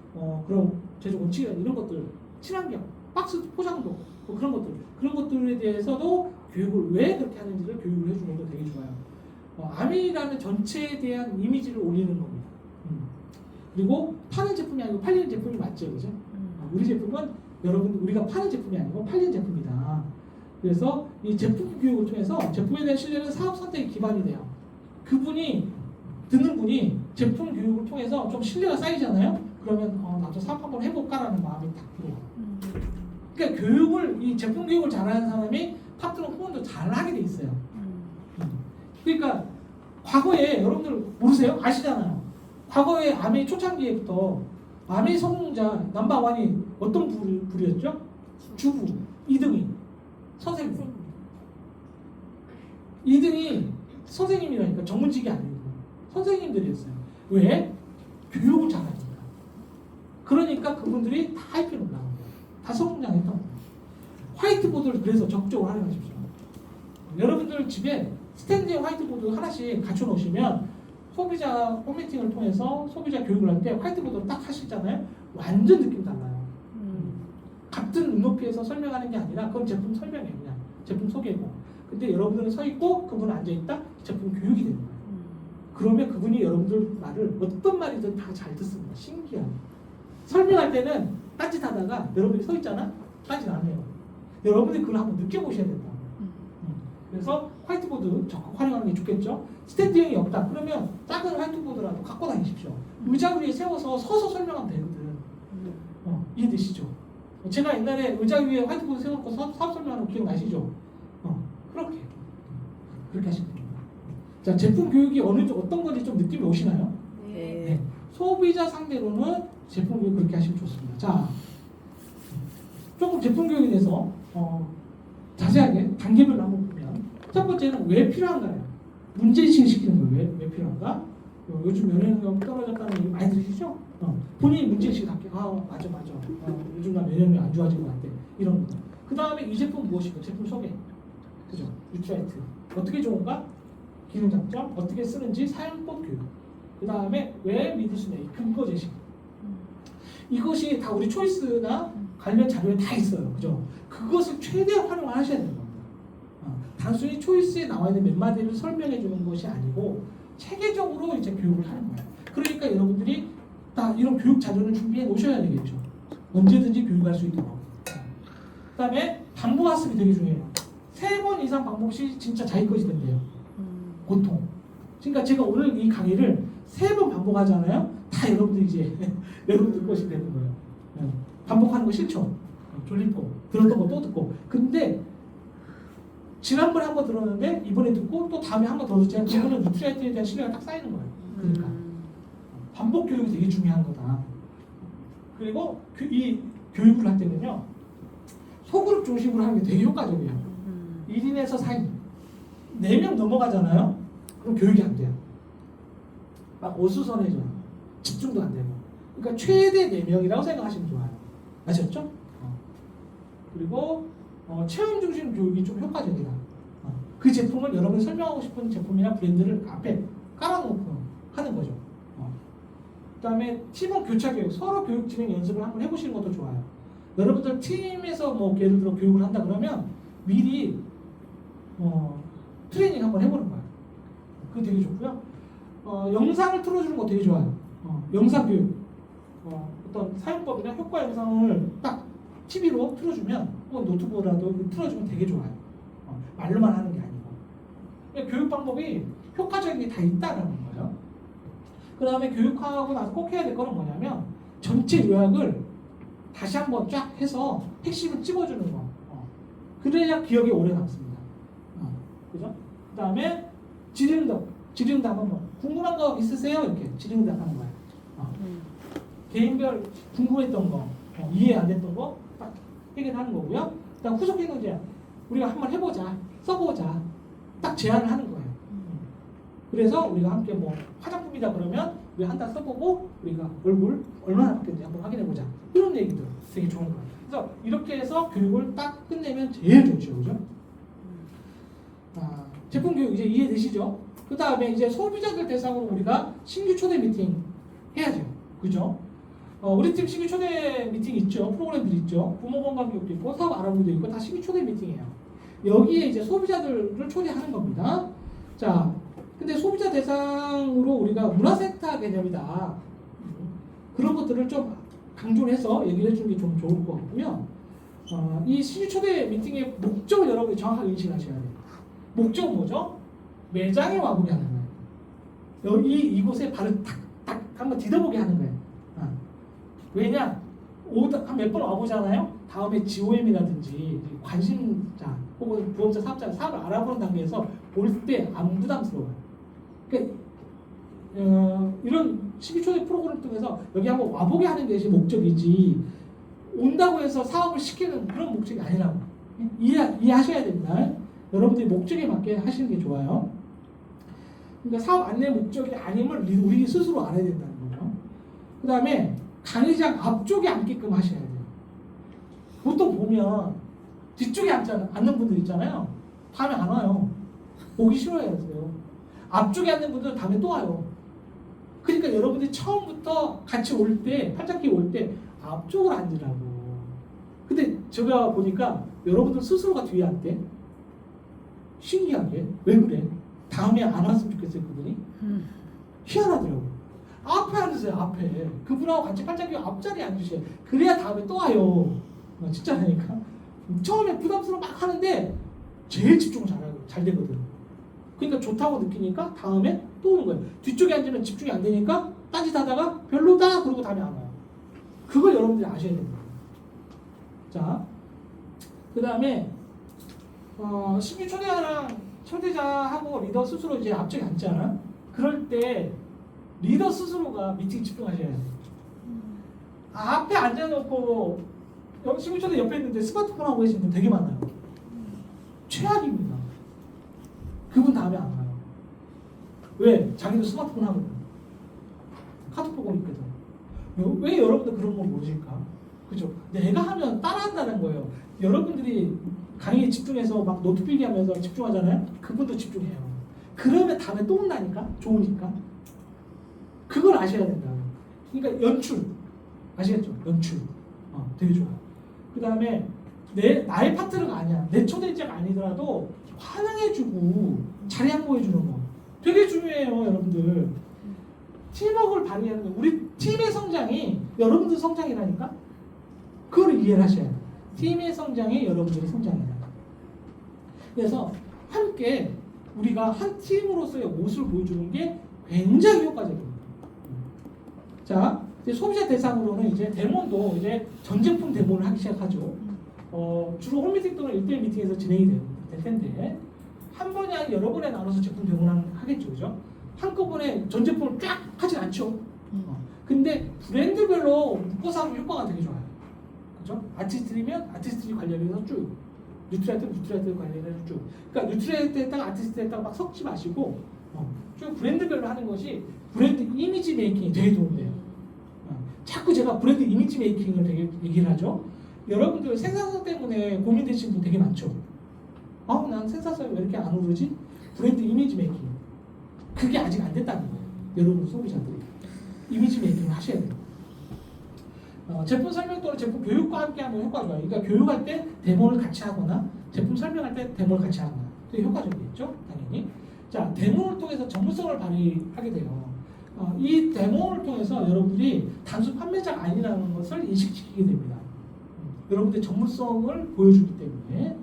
Speaker 1: 그런 제조 원칙이라든지 이런 것들, 친환경, 박스 포장도, 뭐 그런 것들에 대해서도 교육을 왜 그렇게 하는지를 교육을 해주는 것도 되게 좋아요. 아미라는 전체에 대한 이미지를 올리는 겁니다. 그리고 파는 제품이 아니고 팔리는 제품이 맞죠, 그죠? 우리 제품은 여러분 우리가 파는 제품이 아니고 팔리는 제품이다. 그래서 이 제품 교육을 통해서 제품에 대한 신뢰는 사업 선택의 기반이 돼요. 그분이 듣는 분이 제품 교육을 통해서 좀 신뢰가 쌓이잖아요. 그러면 나도 사업 한번 해볼까라는 마음이 딱 들어요. 그러니까 교육을 이 제품 교육을 잘하는 사람이 파트너 후원도 잘하게 돼 있어요. 그러니까 과거에 여러분들 모르세요? 아시잖아요. 과거에 아메이 초창기에부터 아메이 성공자 넘버원이 어떤 부류였죠? 주부. 2등이 선생님. 2등이 선생님이라니까 전문직이 아니고 선생님들이었어요. 왜? 교육을 잘하니까. 그러니까 그분들이 다 IP로 올라간 거예요. 다 성공장했던 거예요. 화이트보드를 그래서 적극적으로 활용하십시오. 여러분들 집에 스탠딩 화이트보드 하나씩 갖춰 놓으시면 소비자 홈미팅을 통해서 소비자 교육을 할 때 화이트보드로 딱 하시잖아요. 완전 느낌 달라요. 같은 눈높이에서 설명하는 게 아니라 그건 제품 설명이에요. 그냥 제품 소개고. 근데 여러분들은 서 있고 그분은 앉아 있다. 제품 교육이 되는 거예요. 그러면 그분이 여러분들 말을 어떤 말이든 다 잘 듣습니다. 신기하네. 설명할 때는 딴짓하다가 여러분이 서 있잖아. 딴짓 안 해요. 여러분들이 그걸 한번 느껴보셔야 된다. 그래서 화이트보드 적극 활용하는 게 좋겠죠. 스탠딩이 없다. 그러면 작은 화이트보드라도 갖고 다니십시오. 의자 위에 세워서 서서 설명하면 되거든. 이해되시죠? 제가 옛날에 의자 위에 화이트보드 세워놓고 사업 설명하는 거 기억나시죠? 그렇게 하시면 됩니다. 자, 제품 교육이 어떤 건지 좀 느낌이 오시나요?
Speaker 2: 네.
Speaker 1: 소비자 상대로는 제품 교육 그렇게 하시면 좋습니다. 자, 조금 제품 교육에 대해서 자세하게 단계별로 한번 보면 첫 번째는 왜 필요한가요? 문제의식을 시키는 거예요. 왜 필요한가? 요즘 면역력이 떨어졌다는 얘기 많이 들으시죠? 본인이 문제의식을 갖게 맞아. 요즘 나 면역력이 안 좋아진 것 같아. 이런 거. 그 다음에 이 제품 무엇인가? 제품 소개. 그죠? 뉴트라이트. 어떻게 좋은가? 기능 장점. 어떻게 쓰는지 사용법 교육. 그 다음에 왜 믿을 수 있냐? 근거 제시. 이것이 다 우리 초이스나 관련 자료에 다 있어요. 그죠? 그것을 최대한 활용하셔야 되는 겁니다. 단순히 초이스에 나와 있는 몇 마디를 설명해 주는 것이 아니고 체계적으로 이제 교육을 하는 거예요. 그러니까 여러분들이 다 이런 교육 자료를 준비해 놓으셔야 되겠죠. 언제든지 교육할 수 있도록. 그 다음에 반복 학습이 되게 중요해요. 3번 이상 반복 시 진짜 자기 것이 된대요. 보통. 그러니까 제가 오늘 이 강의를 3번 반복하잖아요. 다 여러분들이 이제 여러분들 것이 되는 거예요. 반복하는 거 싫죠. 졸립고 들었던 거 또 듣고. 근데 지난번에 한 번 들었는데 이번에 듣고 또 다음에 한 번 더 듣잖아요. 그거는 뉴트라이트에 대한 신뢰가 딱 쌓이는 거예요. 그러니까 반복 교육이 되게 중요한 거다. 그리고 이 교육을 할 때는요. 소그룹 중심으로 하는 게 되게 효과적이에요. 1인에서 4인 4명 넘어가잖아요. 그럼 교육이 안 돼요. 막 어수선해져요. 집중도 안 되고. 그러니까 최대 4명이라고 생각하시면 좋아요. 아셨죠? 그리고 체험 중심 교육이 좀 효과적이다. 그 제품을 여러분이 설명하고 싶은 제품이나 브랜드를 앞에 깔아놓고 하는 거죠. 그 다음에 팀원 교차 교육, 서로 교육 진행 연습을 한번 해보시는 것도 좋아요. 여러분들 팀에서 뭐 예를 들어 교육을 한다 그러면 미리 트레이닝 한번 해보는 거예요. 그거 되게 좋고요. 영상을 틀어주는 거 되게 좋아요. 영상 교육. 어떤 사용법이나 효과 영상을 딱 TV로 틀어주면 혹은 노트북이라도 틀어주면 되게 좋아요. 말로만 하는 게 아니고. 그러니까 교육 방법이 효과적인 게 다 있다라는 거예요. 그 다음에 교육하고 나서 꼭 해야 될 거는 뭐냐면 전체 요약을 다시 한번 쫙 해서 핵심을 찝어주는 거. 그래야 기억이 오래 남습니다. 그죠? 그 다음에 질의응답 한번 궁금한 거 있으세요? 이렇게 질의응답 하는 거예요. 개인별 궁금했던 거, 이해 안 됐던 거 딱 해결하는 거고요. 그다음 후속 행동 제안. 우리가 한번 해보자, 써보자, 딱 제안을 하는 거예요. 그래서 우리가 함께 뭐 화장품이다 그러면 우리 한 달 써보고 우리가 얼굴 얼마나 바뀌었는지 한번 확인해보자. 이런 얘기들 되게 좋은 거예요. 그래서 이렇게 해서 교육을 딱 끝내면 제일 좋죠, 그죠? 제품 교육 이제 이해되시죠? 그 다음에 이제 소비자들 대상으로 우리가 신규 초대 미팅 해야죠, 그죠? 우리 팀 신규 초대 미팅 있죠, 프로그램들 있죠, 부모 건강 교육도 있고 사업 알아보기도 있고 다 신규 초대 미팅이에요. 여기에 이제 소비자들을 초대하는 겁니다. 자, 근데 소비자 대상으로 우리가 문화센터 개념이다. 그런 것들을 좀 강조해서 얘기를 해주는 게 좀 좋을 것 같고요. 이 신규 초대 미팅의 목적을 여러분이 정확하게 인식하셔야 돼요. 목적은 뭐죠? 매장에 와보게 하는 거예요. 여기 이곳에 발을 탁탁 한번 디뎌보게 하는 거예요. 왜냐? 한 몇 번 와보잖아요. 다음에 GOM이라든지 관심자 혹은 부업자 사업자 사업을 알아보는 단계에서 볼 때 안 부담스러워요. 그러니까 이런 신규초대 프로그램 통해서 여기 한번 와보게 하는 것이 목적이지 온다고 해서 사업을 시키는 그런 목적이 아니라고 이해하셔야 됩니다. 여러분들이 목적에 맞게 하시는 게 좋아요. 그러니까 사업 안내 목적이 아님을 우리 스스로 알아야 된다는 거죠. 그 다음에 강의장 앞쪽에 앉게끔 하셔야 돼요. 보통 보면 뒤쪽에 앉는 분들 있잖아요. 다음에 안 와요. 보기 싫어해요. 앞쪽에 앉는 분들은 다음에 또 와요. 그러니까 여러분들이 처음부터 같이 올 때, 팔짱 끼고 올 때 앞쪽으로 앉으라고. 근데 제가 보니까 여러분들 스스로가 뒤에 앉대. 신기하게. 왜 그래? 다음에 안 왔으면 좋겠어요, 그분이. 희한하더라고. 앞에 앉으세요, 앞에. 그분하고 같이 팔짱 끼고 앞자리에 앉으세요. 그래야 다음에 또 와요. 진짜라니까. 처음에 부담스러워 막 하는데 제일 집중을 잘 되거든. 그러니까 좋다고 느끼니까 다음에 또 오는 거예요. 뒤쪽에 앉으면 집중이 안 되니까 딴짓하다가 별로다 그러고 다음에 안 와요. 그걸 여러분들이 아셔야 됩니다. 자, 그 다음에 신규 초대자하고 리더 스스로 이제 앞쪽에 앉잖아. 그럴 때 리더 스스로가 미팅 집중하셔야 돼요. 앞에 앉아놓고 신규 초대 옆에 있는데 스마트폰 하고 계신 분 되게 많아요. 최악입니다. 그분 다음에 안 와요. 왜? 자기도 스마트폰 하거든. 카톡 보고 있거든. 왜 여러분들 그런 거 모르실까? 그죠? 내가 하면 따라한다는 거예요. 여러분들이 강의에 집중해서 막 노트 필기 하면서 집중하잖아요. 그분도 집중해요. 그러면 다음에 또 온다니까? 좋으니까. 그걸 아셔야 된다. 그러니까 연출. 아시겠죠? 연출. 되게 좋아요. 그 다음에 나의 파트너가 아니야. 내 초대자가 아니더라도 환영해주고 자리 양보해주는 거. 되게 중요해요, 여러분들. 팀워크를 발휘하는 거. 우리 팀의 성장이 여러분들 성장이라니까? 그걸 이해를 하셔야 돼요. 팀의 성장이 여러분들의 성장이다. 그래서 함께 우리가 한 팀으로서의 모습을 보여주는 게 굉장히 효과적입니다. 자, 이제 소비자 대상으로는 이제 데모도 이제 전 제품 데모를 하기 시작하죠. 주로 홈미팅 또는 1대1 미팅에서 진행이 될 텐데 한 번이 아니라 여러 번에 나눠서 제품 데모를 하겠죠, 그죠? 한꺼번에 전 제품을 쫙 하진 않죠. 근데 브랜드별로 묶어서 하면 효과가 되게 좋아요. 그죠? 아티스트면 아티스트 관련해서 쭉, 뉴트라이트면 뉴트라이트 관련해서 쭉. 그러니까 뉴트라이트에다가 아티스트에다가 막 섞지 마시고 쭉 브랜드별로 하는 것이 브랜드 이미지 메이킹이 되게 도움이 돼요. 자꾸 제가 브랜드 이미지 메이킹을 되게 얘기를 하죠. 여러분들 생산성 때문에 고민되시는 분 되게 많죠. 난 생산성이 왜 이렇게 안 오르지? 브랜드 이미지 메이킹. 그게 아직 안 됐다는 거예요. 여러분 소비자들이. 이미지 메이킹을 하셔야 돼요. 제품 설명 또는 제품 교육과 함께 하면 효과가 좋아요. 그러니까 교육할 때 데모를 같이 하거나 제품 설명할 때 데모를 같이 하거나 되게 효과적이겠죠? 당연히. 자, 데모를 통해서 전문성을 발휘하게 돼요. 이 데모를 통해서 여러분들이 단순 판매자가 아니라는 것을 인식시키게 됩니다. 여러분들의 전문성을 보여주기 때문에.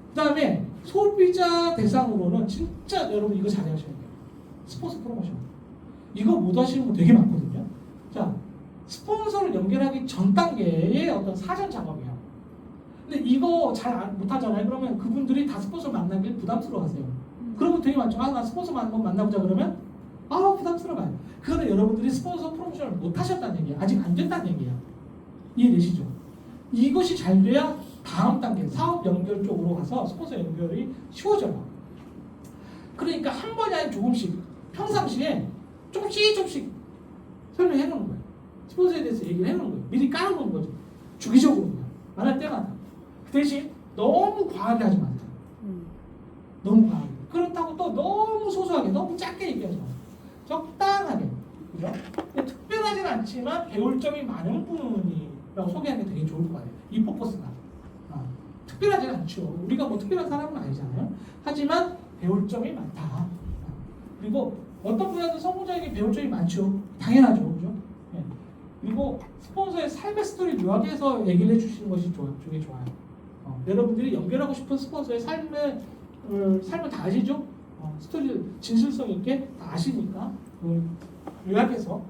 Speaker 1: 그 다음에 소비자 대상으로는 진짜 여러분 이거 잘 하셔야 돼요. 스폰서 프로모션. 이거 못 하시는 분 되게 많거든요. 자, 스폰서를 연결하기 전 단계의 어떤 사전 작업이에요. 근데 이거 잘 못 하잖아요. 그러면 그분들이 다 스폰서 만나길 부담스러워 하세요. 그런 분 되게 많죠. 나 스폰서 한번 만나보자 그러면 부담스러워요. 그거는 여러분들이 스폰서 프로모션을 못 하셨다는 얘기예요. 아직 안 된다는 얘기예요. 이해되시죠? 이것이 잘 돼야 다음 단계 사업 연결 쪽으로 가서 스폰서 연결이 쉬워져요. 그러니까 한 번이 아니라 조금씩 평상시에 조금씩 설명해 놓는 거예요. 스폰서에 대해서 얘기를 해 놓는 거예요. 미리 까놓는 거죠. 주기적으로 말할 때마다. 그 대신 너무 과하게 하지 마세요. 너무 과하게. 그렇다고 또 너무 소소하게 너무 작게 얘기하지 마세요. 적당하게. 그죠? 특별하진 않지만 배울 점이 많은 분이라고 소개하는 게 되게 좋을 거예요. 이 퍼포스가. 특별하진 않죠. 우리가 뭐 특별한 사람은 아니잖아요. 하지만 배울 점이 많다. 그리고 어떤 분야도 성공자에게 배울 점이 많죠. 당연하죠. 그죠? 네. 그리고 스폰서의 삶의 스토리를 요약해서 얘기를 해주시는 것이 되게 좋아요. 여러분들이 연결하고 싶은 스폰서의 삶을 다 아시죠? 스토리를 진실성 있게 다 아시니까 요약해서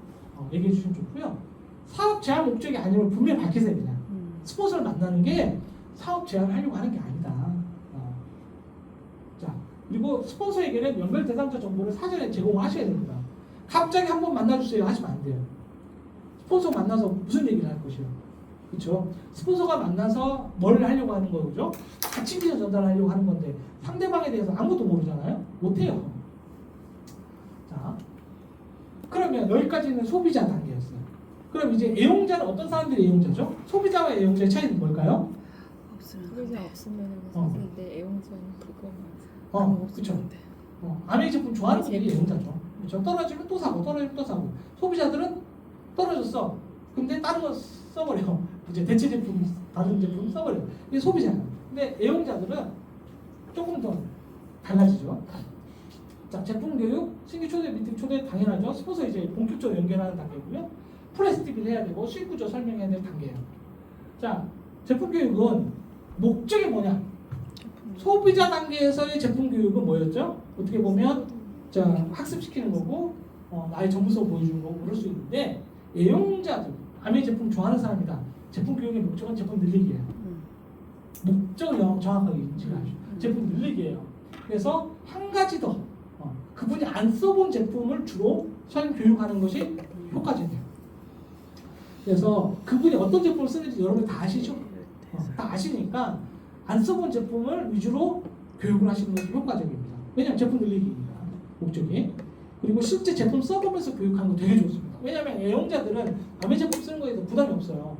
Speaker 1: 얘기해 주시면 좋고요. 사업 제한 목적이 아니면 분명히 밝히세요. 그냥 스폰서를 만나는 게 사업 제한을 하려고 하는 게 아니다. 자, 그리고 스폰서에게는 연결 대상자 정보를 사전에 제공을 하셔야 됩니다. 갑자기 한번 만나주세요 하시면 안 돼요. 스폰서 만나서 무슨 얘기를 할 것이요? 그렇죠? 스폰서가 만나서 뭘 하려고 하는 거죠? 가치 비전 전달하려고 하는 건데 상대방에 대해서 아무것도 모르잖아요? 못해요. 자, 그러면 여기까지는 소비자 단계였어요. 그럼 이제 애용자는 어떤 사람들이 애용자죠? 소비자와 애용자의 차이는 뭘까요?
Speaker 2: 없으면
Speaker 3: 소비자 없으면 사실 내 애용자는 그거만
Speaker 1: 그렇죠. 아메이 제품 좋아하는 분들이 애용자죠. 그렇죠? 떨어지면 또 사고, 떨어지면 또 사고. 소비자들은 떨어졌어. 근데 다른 거 써버려. 이제 대체 제품, 다른 제품 써버려. 이게 소비자예요. 근데 애용자들은 조금 더 달라지죠. 자, 제품 교육, 신규 초대, 미팅 초대 당연하죠. 스폰서 이제 본격적으로 연결하는 단계고요. 프레스 TV를 해야 되고 수익 구조 설명해야 될 단계예요. 자, 제품 교육은 목적이 뭐냐? 소비자 단계에서의 제품 교육은 뭐였죠? 어떻게 보면 자, 학습시키는 거고 나의 전문성 보여주는 거고 그럴 수 있는데 애용자들, 아메이 제품 좋아하는 사람이다. 제품 교육의 목적은 제품 늘리기예요. 목적을 정확하게 인지하시죠. 제품 늘리기예요. 그래서 한 가지 더 그분이 안 써본 제품을 주로 선 교육하는 것이 효과적이에요. 그래서 그분이 어떤 제품을 쓰는지 여러분 다 아시죠? 다 아시니까 안 써본 제품을 위주로 교육을 하시는 것이 효과적입니다. 왜냐하면 제품 늘리기입니다. 목적이. 그리고 실제 제품 써보면서 교육하는 거 되게 좋습니다. 왜냐하면 애용자들은 아메이 제품 쓰는 거에 대해서 부담이 없어요.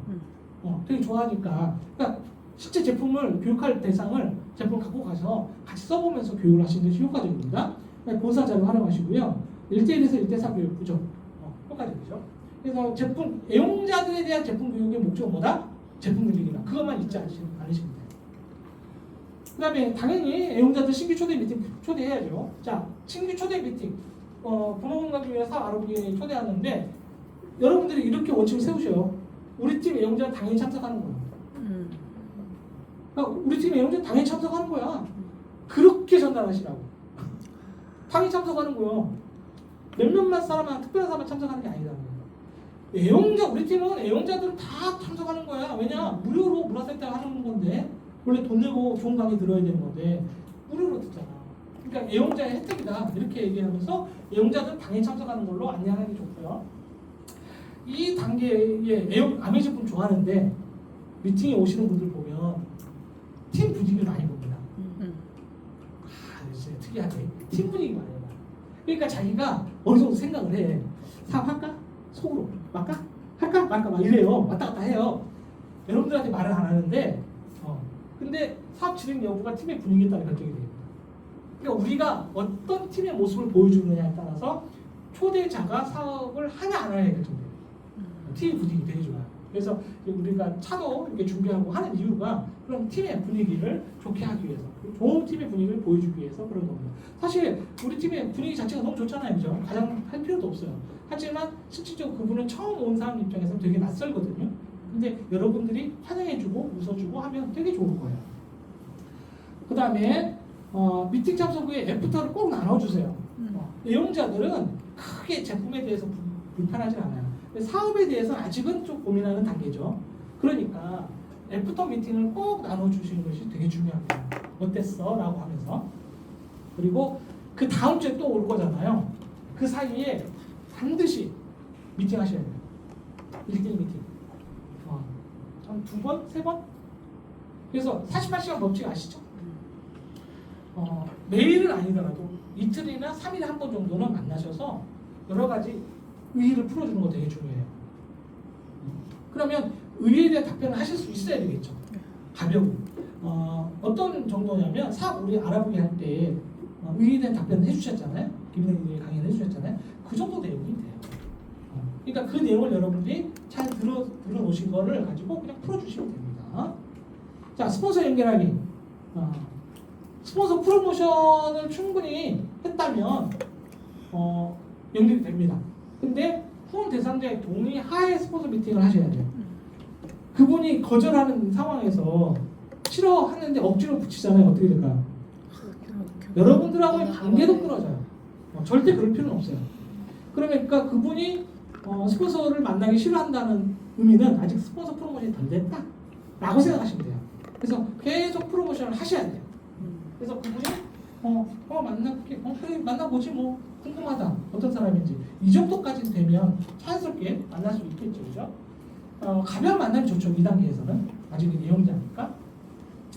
Speaker 1: 되게 좋아하니까. 그러니까 실제 제품을 교육할 대상을 제품을 갖고 가서 같이 써보면서 교육을 하시는 것이 효과적입니다. 본사 자료 활용하시고요. 1대1에서 1대4 교육 구조 효과적이죠. 그래서 제품 애용자들에 대한 제품 교육의 목적은 뭐다? 제품 늘리기다. 그것만 잊지 않으시면 돼요. 그 다음에 당연히 애용자들 신규 초대 미팅 초대해야죠. 자, 신규 초대 미팅 부모님과 사업 알아보기에 초대하는데 여러분들이 이렇게 원칙을 세우셔요. 우리 팀 애용자 당연히 참석하는 거예요. 그러니까 우리 팀 애용자 당연히 참석하는 거야. 그렇게 전달하시라고. 당연히 참석하는 거예요. 몇몇만 사람만 특별한 사람만 참석하는 게 아니라는 거예요. 애용자, 우리 팀은 애용자들은 다 참석하는 거야. 왜냐? 무료로 문화센터 하는 건데 원래 돈 내고 좋은 강의 들어야 되는 건데 무료로 듣잖아. 그러니까 애용자의 혜택이다. 이렇게 얘기하면서 애용자들은 당연히 참석하는 걸로 안내하는 게 좋고요. 이 단계에 아메이 제품 좋아하는데 미팅에 오시는 분들 보면 팀 분위기를 많이 봅니다. 진짜 특이하게 팀 분위기 많이 봐요. 그러니까 자기가 어느 정도 생각을 해. 사업할까? 속으로 말까? 할까? 말까? 막 이래요. 왔다 갔다 해요. 여러분들한테 말을 안 하는데 근데 사업 진행 여부가 팀의 분위기에 따라 결정이 됩니다. 그러니까 우리가 어떤 팀의 모습을 보여주느냐에 따라서 초대자가 사업을 하냐 안 하냐에 결정돼요. 팀 분위기 되게 좋아요. 그래서 우리가 차도 이렇게 준비하고 하는 이유가 그런 팀의 분위기를 좋게 하기 위해서, 좋은 팀의 분위기를 보여주기 위해서 그런 겁니다. 사실 우리 팀의 분위기 자체가 너무 좋잖아요, 그죠? 가장 할 필요도 없어요. 하지만 실질적으로 그분은 처음 온 사람 입장에서 되게 낯설거든요. 근데 여러분들이 환영해주고 웃어주고 하면 되게 좋을 거예요. 그 다음에 미팅 참석 후에 애프터를 꼭 나눠주세요. 애용자들은 크게 제품에 대해서 불편하지 않아요. 사업에 대해서는 아직은 좀 고민하는 단계죠. 그러니까 애프터 미팅을 꼭 나눠주시는 것이 되게 중요합니다. 어땠어? 라고 하면서. 그리고 그 다음 주에 또 올 거잖아요. 그 사이에 반드시 미팅 하셔야 돼요. 1대1 미팅. 한 2번? 3번? 그래서 48시간 법칙 아시죠? 매일은 아니더라도 이틀이나 3일에 한 번 정도는 만나셔서 여러 가지 의의를 풀어주는 거 되게 중요해요. 그러면 의의에 대한 답변을 하실 수 있어야 되겠죠. 가벼운. 어떤 정도냐면 사업 우리 알아보기 할 때 의의에 대한 답변을 해주셨잖아요. 김은혜 강의를 해주셨잖아요. 그 정도 내용이 돼요. 그러니까 그 내용을 여러분들이 잘 들어놓으신 거를 가지고 그냥 풀어주시면 됩니다. 자, 스폰서 연결하기. 스폰서 프로모션을 충분히 했다면 연결이 됩니다. 근데 후원 대상자의 동의 하에 스폰서 미팅을 하셔야 돼요. 그분이 거절하는 상황에서 싫어하는데 억지로 붙이잖아요. 어떻게 될까요? 여러분들하고의 관계도 끊어져요. 절대 그럴 필요는 없어요. 그러니까 그분이 스폰서를 만나기 싫어한다는 의미는 아직 스폰서 프로모션이 덜 됐다 라고 생각하시면 돼요. 그래서 계속 프로모션을 하셔야 돼요. 그래서 그분이 만나볼게, 그래 만나보지 뭐 궁금하다 어떤 사람인지 이 정도까지 되면 자연스럽게 만날 수 있겠죠, 그죠? 가벼운 만남이 좋죠. 2단계에서는 아직은 애용자니까.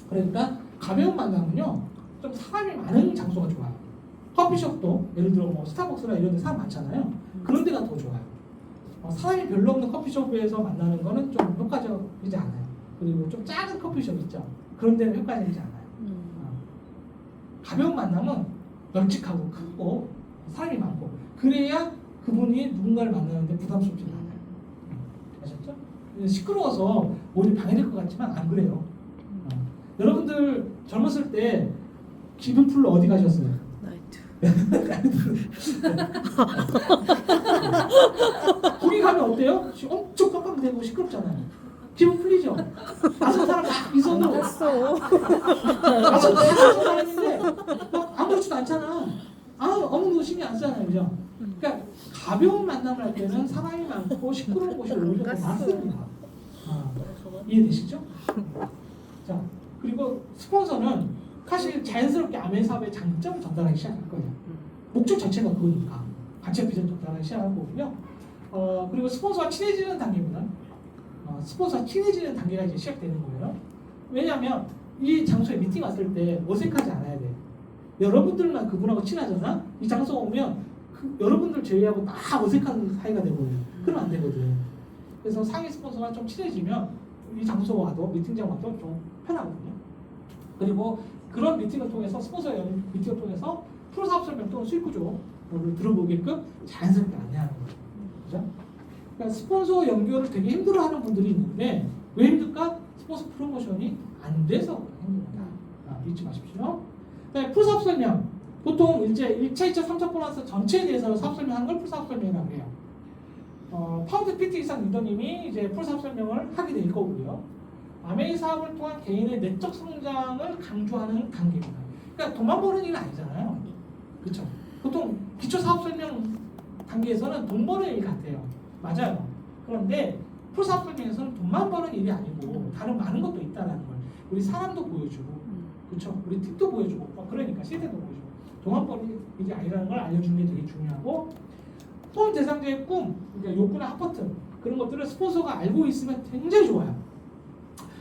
Speaker 1: 그러니까 가벼운 만남은요 좀 사람이 많은 장소가 좋아요. 커피숍도 예를 들어 뭐 스타벅스나 이런 데 사람 많잖아요. 그런 데가 더 좋아요. 사람이 별로 없는 커피숍에서 만나는 거는 좀 효과적이지 않아요. 그리고 좀 작은 커피숍 있죠. 그런 데는 효과적이지 않아요. 가벼운 만남은 널찍하고 크고 사람이 많고 그래야 그분이 누군가를 만나는데 부담스럽지 않아요. 아셨죠? 시끄러워서 오히려 방해될 것 같지만 안 그래요. 여러분들 젊었을 때 기분 풀러 어디 가셨어요?
Speaker 2: 나이트.
Speaker 1: 거기 가면 어때요? 엄청 깜깜되고 시끄럽잖아요. 기분 풀리죠? 낯선 사람 막 있어도
Speaker 2: 했어.
Speaker 1: 낯선 사람인데 막 아무렇지도 않잖아. 아무도 신경 안 쓰잖아요, 그죠? 그러니까 가벼운 만남을 할 때는 사람이 많고 시끄러운 곳이 오히려 더 낫습니다. 이해되시죠? 자, 그리고 스폰서는 사실 자연스럽게 아멘 사업의 장점을 전달하기 시작할 거예요. 목적 자체가 그거니까 가치와 비전 전달하기 시작할 거고요. 그리고 스폰서와 친해지는 단계보다 스폰서와 친해지는 단계가 이제 시작되는 거예요. 왜냐하면 이 장소에 미팅 왔을 때 어색하지 않아야 돼. 여러분들만 그분하고 친하잖아. 이 장소 오면 여러분들 제외하고 다 어색한 사이가 되거든요. 그러면 안 되거든. 그래서 상위 스폰서랑 좀 친해지면 이 장소 와도 미팅장 와도 좀 편하거든요. 그리고 그런 미팅을 통해서 스폰서 미팅을 통해서 프로사업 설명 또는 수익 구조를 들어보게끔 자연스럽게 안내하는 거죠. 그죠? 그러니까 스폰서 연결을 되게 힘들어하는 분들이 있는데 왜 힘들까? 스폰서 프로모션이 안 돼서 힘듭니다. 잊지 마십시오. 네, 풀사업 설명. 보통 이제 1차, 2차, 3차 보너스 전체에 대해서 사업 설명하는 걸 풀사업 설명이라고 해요. 파운드 PT 이상 리더님이 이제 풀사업 설명을 하게 될 거고요. 아메이 사업을 통한 개인의 내적 성장을 강조하는 단계입니다. 그러니까 돈만 버는 일은 아니잖아요. 그렇죠? 보통 기초 사업 설명 단계에서는 돈 버는 일 같아요. 맞아요. 그런데 풀사업 설명에서는 돈만 버는 일이 아니고 다른 많은 것도 있다라는 걸 우리 사람도 보여주고, 그렇죠? 우리 팁도 보여주고, 그러니까 시대도 보여주고 돈만 버는 일이 아니라는 걸 알려주는 게 되게 중요하고, 후원 대상자의 꿈, 그러니까 욕구나 하퍼트 그런 것들을 스폰서가 알고 있으면 굉장히 좋아요.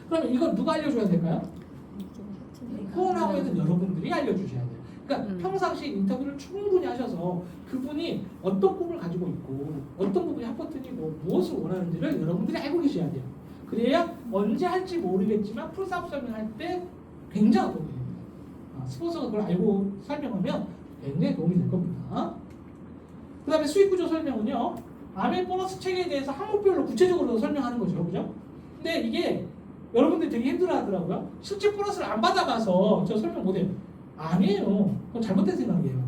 Speaker 1: 그러면 이건 누가 알려줘야 될까요? 후원하고 있는 여러분들이 알려주셔야 돼요. 그러니까 평상시 인터뷰를 충분히 하셔서 그분이 어떤 꿈을 가지고 있고 어떤 부분이 하퍼튼이고 무엇을 원하는지를 여러분들이 알고 계셔야 돼요. 그래야 언제 할지 모르겠지만 풀사업 설명할 때 굉장히 도움이 됩니다. 스폰서가 그걸 알고 설명하면 굉장히 도움이 될 겁니다. 그 다음에 수익구조 설명은요, 아멘 보너스 체계에 대해서 항목별로 구체적으로 설명하는 거죠. 그죠? 근데 이게 여러분들이 되게 힘들어 하더라고요. 실제 보너스를 안 받아봐서 저 설명 못해요. 아니에요. 그건 잘못된 생각이에요.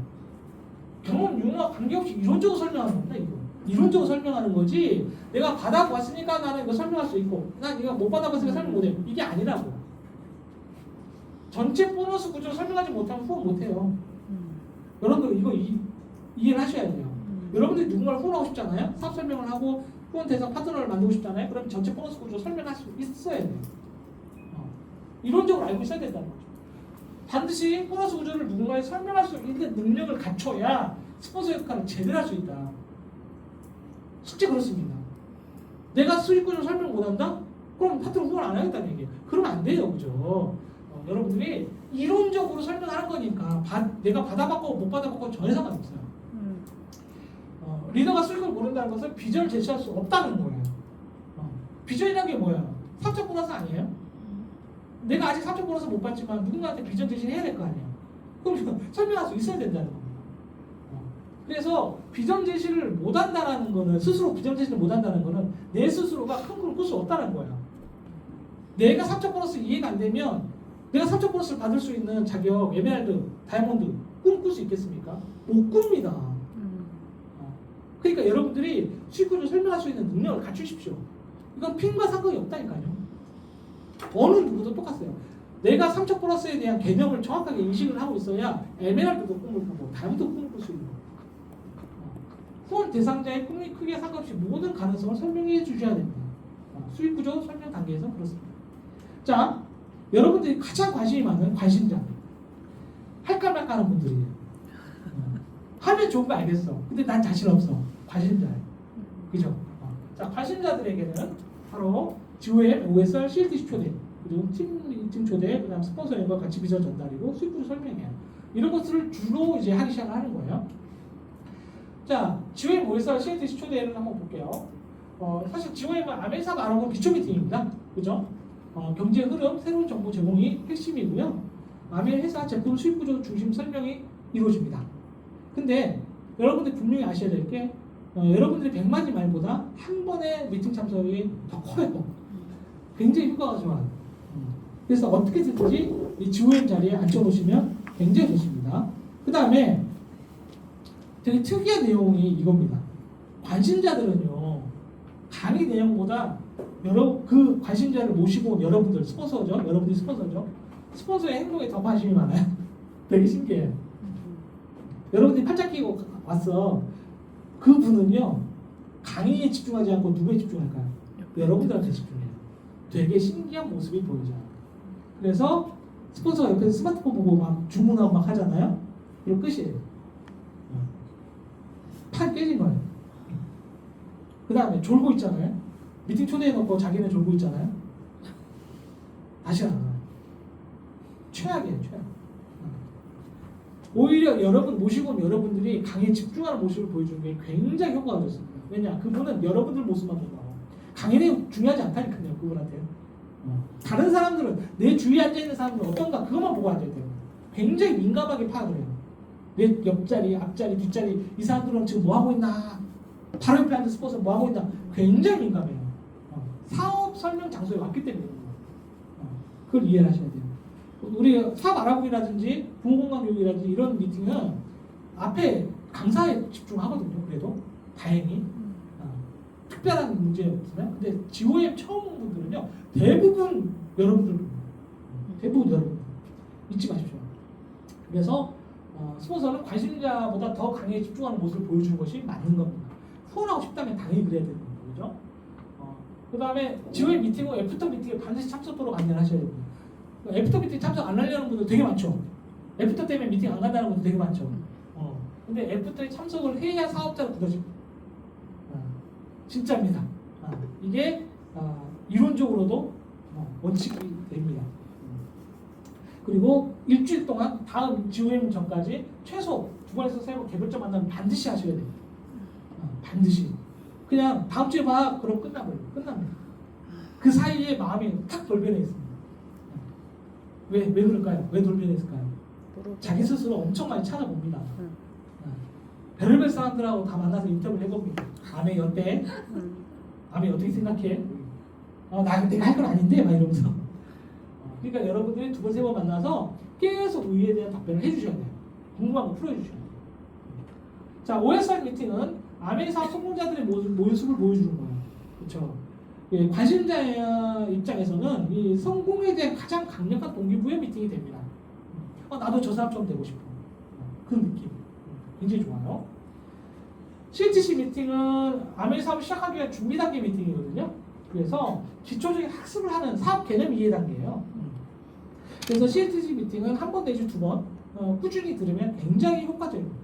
Speaker 1: 경험, 융화 관계없이 이론적으로 설명하는 겁니다. 이거. 이론적으로 설명하는 거지 내가 받아봤으니까 나는 이거 설명할 수 있고 난 이거 못 받아봤으니까 설명 못해요. 이게 아니라고. 전체 보너스 구조 설명하지 못하면 후원 못해요. 여러분들 이거 이해를 하셔야 돼요. 여러분들이 누군가를 후원하고 싶잖아요. 사업 설명을 하고 후원 대상 파트너를 만들고 싶잖아요. 그럼 전체 보너스 구조 설명할 수 있어야 돼요. 이론적으로 알고 있어야 된다는 거죠. 반드시 보너스 구조를 누군가에 설명할 수 있는 능력을 갖춰야 스폰서 역할을 제대로 할 수 있다. 실제 그렇습니다. 내가 수익 구조 설명 못한다? 그럼 파트너 후원 안 하겠다는 얘기예요. 그러면 안 돼요. 그죠? 여러분들이 이론적으로 설명하는 거니까 내가 받아봤고 못 받아봤고 전혀 상관없어요. 리더가 수익을 모른다는 것은 비전을 제시할 수 없다는 거예요. 비전이라는 게 뭐예요? 사적 보너스 아니에요? 내가 아직 사적 보너스 못 받지만 누군가한테 비전 제시를 해야 될 거 아니에요? 그럼 설명할 수 있어야 된다는 겁니다. 그래서 비전 제시를 못 한다는 거는 스스로 비전 제시를 못 한다는 거는 내 스스로가 큰 그룹 꿀 수 없다는 거예요. 내가 사적 보너스 이해가 안 되면 내가 사적 보너스를 받을 수 있는 자격, 에메랄드, 다이아몬드 꿈꿀 수 있겠습니까? 못 꿉니다. 그러니까 여러분들이 수익구조 설명할 수 있는 능력을 갖추십시오. 이건 핀과 상관이 없다니까요. 어느 누구도 똑같아요. 내가 삼척 보너스에 대한 개념을 정확하게 인식을 하고 있어야 에메랄드도 꿈을 꾸고 다이아몬드도 꿈을 꿀 수 있는 거예요. 후원 대상자의 꿈이 크기에 상관없이 모든 가능성을 설명해 주셔야 됩니다. 수익구조 설명 단계에서 그렇습니다. 자, 여러분들이 가장 관심이 많은 관심자, 할까 말까 하는 분들이에요. 하면 좋은 거 알겠어. 근데 난 자신 없어. 관심자예요. 그죠? 자, 관심자들에게는 바로 GOM, OSR, CLTC 초대, 그리고 팀 초대, 그다음 스폰서 연과 같이 비전 전달이고 수익구조 설명이에요. 이런 것들을 주로 이제 하기 시작하는 거예요. 자, GOM, OSR, CLTC 초대를 한번 볼게요. 사실 GOM은 아메사가 알아본 기초 미팅입니다. 그죠? 경제 흐름, 새로운 정보 제공이 핵심이고요. 아메 회사 제품 수익구조 중심 설명이 이루어집니다. 근데 여러분들 분명히 아셔야 될 게 여러분들이 100마디 말보다 한 번의 미팅 참석이 더 커요. 굉장히 효과가 좋아요. 그래서 어떻게든지 이 GOM 자리에 앉혀놓으시면 굉장히 좋습니다. 그 다음에 되게 특이한 내용이 이겁니다. 관심자들은요, 강의 내용보다 그 관심자를 모시고 온 여러분들, 스폰서죠. 여러분들이 스폰서죠. 스폰서의 행동에 더 관심이 많아요. 되게 신기해요. 여러분들이 팔짱 끼고 왔어. 그 분은요, 강의에 집중하지 않고 누구에 집중할까요? 여러분들한테 집중해요. 되게 신기한 모습이 보이죠. 그래서 스폰서가 옆에서 스마트폰 보고 막 주문하고 막 하잖아요. 이거 끝이에요. 판 깨진 거예요. 그 다음에 졸고 있잖아요. 미팅 초대해놓고 자기네 졸고 있잖아요. 다시 안 와요. 최악이에요, 최악. 오히려 여러분 모시고 온 여러분들이 강의에 집중하는 모습을 보여주는 게 굉장히 효과가 좋습니다. 왜냐? 그분은 여러분들 모습만 본다고. 강의 내용 중요하지 않다니까요, 그분한테는. 다른 사람들은 내 주위에 앉아있는 사람들은 어떤가 그것만 보고 앉아있대요. 굉장히 민감하게 파악을 해요. 내 옆자리, 앞자리, 뒷자리 이 사람들은 지금 뭐 하고 있나, 바로 옆에 앉은 스폰서 뭐 하고 있나 굉장히 민감해요. 사업 설명 장소에 왔기 때문에 그걸 이해를 하셔야 돼요. 우리 사업 알아보기라든지 부모공간 교육이라든지 이런 미팅은 앞에 강사에 집중하거든요. 그래도 다행히 특별한 문제 없으면. 근데 GOM 처음 온 분들은요, 대부분 여러분들 잊지 마십시오. 그래서 스폰서는 관심자보다 더 강의에 집중하는 모습을 보여주는 것이 맞는 겁니다. 후원하고 싶다면 당연히 그래야 되는 거죠. 그 다음에 GOM 미팅 후 애프터 미팅에 반드시 참석도록 안내하셔야 됩니다. 애프터 미팅 참석 안 하려는 분들 되게 많죠. 애프터 때문에 미팅 안 간다는 분들 되게 많죠. 근데 애프터에 참석을 해야 사업자로 굳어집니다. 진짜입니다. 이게 이론적으로도 원칙이 됩니다. 그리고 일주일 동안 다음 GOM 전까지 최소 2번에서 3번 개별적 만남을 반드시 하셔야 돼요. 반드시. 그냥 다음 주에 봐. 그럼 끝납니다. 그 사이에 마음이 탁 돌변해 있습니다. 왜 그럴까요? 왜 돌변해 있을까요? 자기 스스로 엄청 많이 찾아봅니다. 별의별 사람들하고 다 만나서 인터뷰를 해봅니다. 아메 어때? 아메 어떻게 생각해? 내가 할 건 아닌데? 막 이러면서. 그러니까 여러분들이 2번, 3번 만나서 계속 의의에 대한 답변을 해주셔야 돼요. 궁금한 거 풀어주셔야 돼요. 자, OSR 미팅은 아메 사업 성공자들의 모습을 보여주는 거예요. 그렇죠? 예, 관심자 입장에서는 이 성공에 대한 가장 강력한 동기부여 미팅이 됩니다. 나도 저 사람처럼 되고 싶어. 그런 느낌. 굉장히 좋아요. CTC 미팅은 아메 사업을 시작하기 위한 준비 단계 미팅이거든요. 그래서 기초적인 학습을 하는 사업 개념 이해 단계예요. 그래서 CTC 미팅은 한 번 내지 2번 꾸준히 들으면 굉장히 효과적입니다.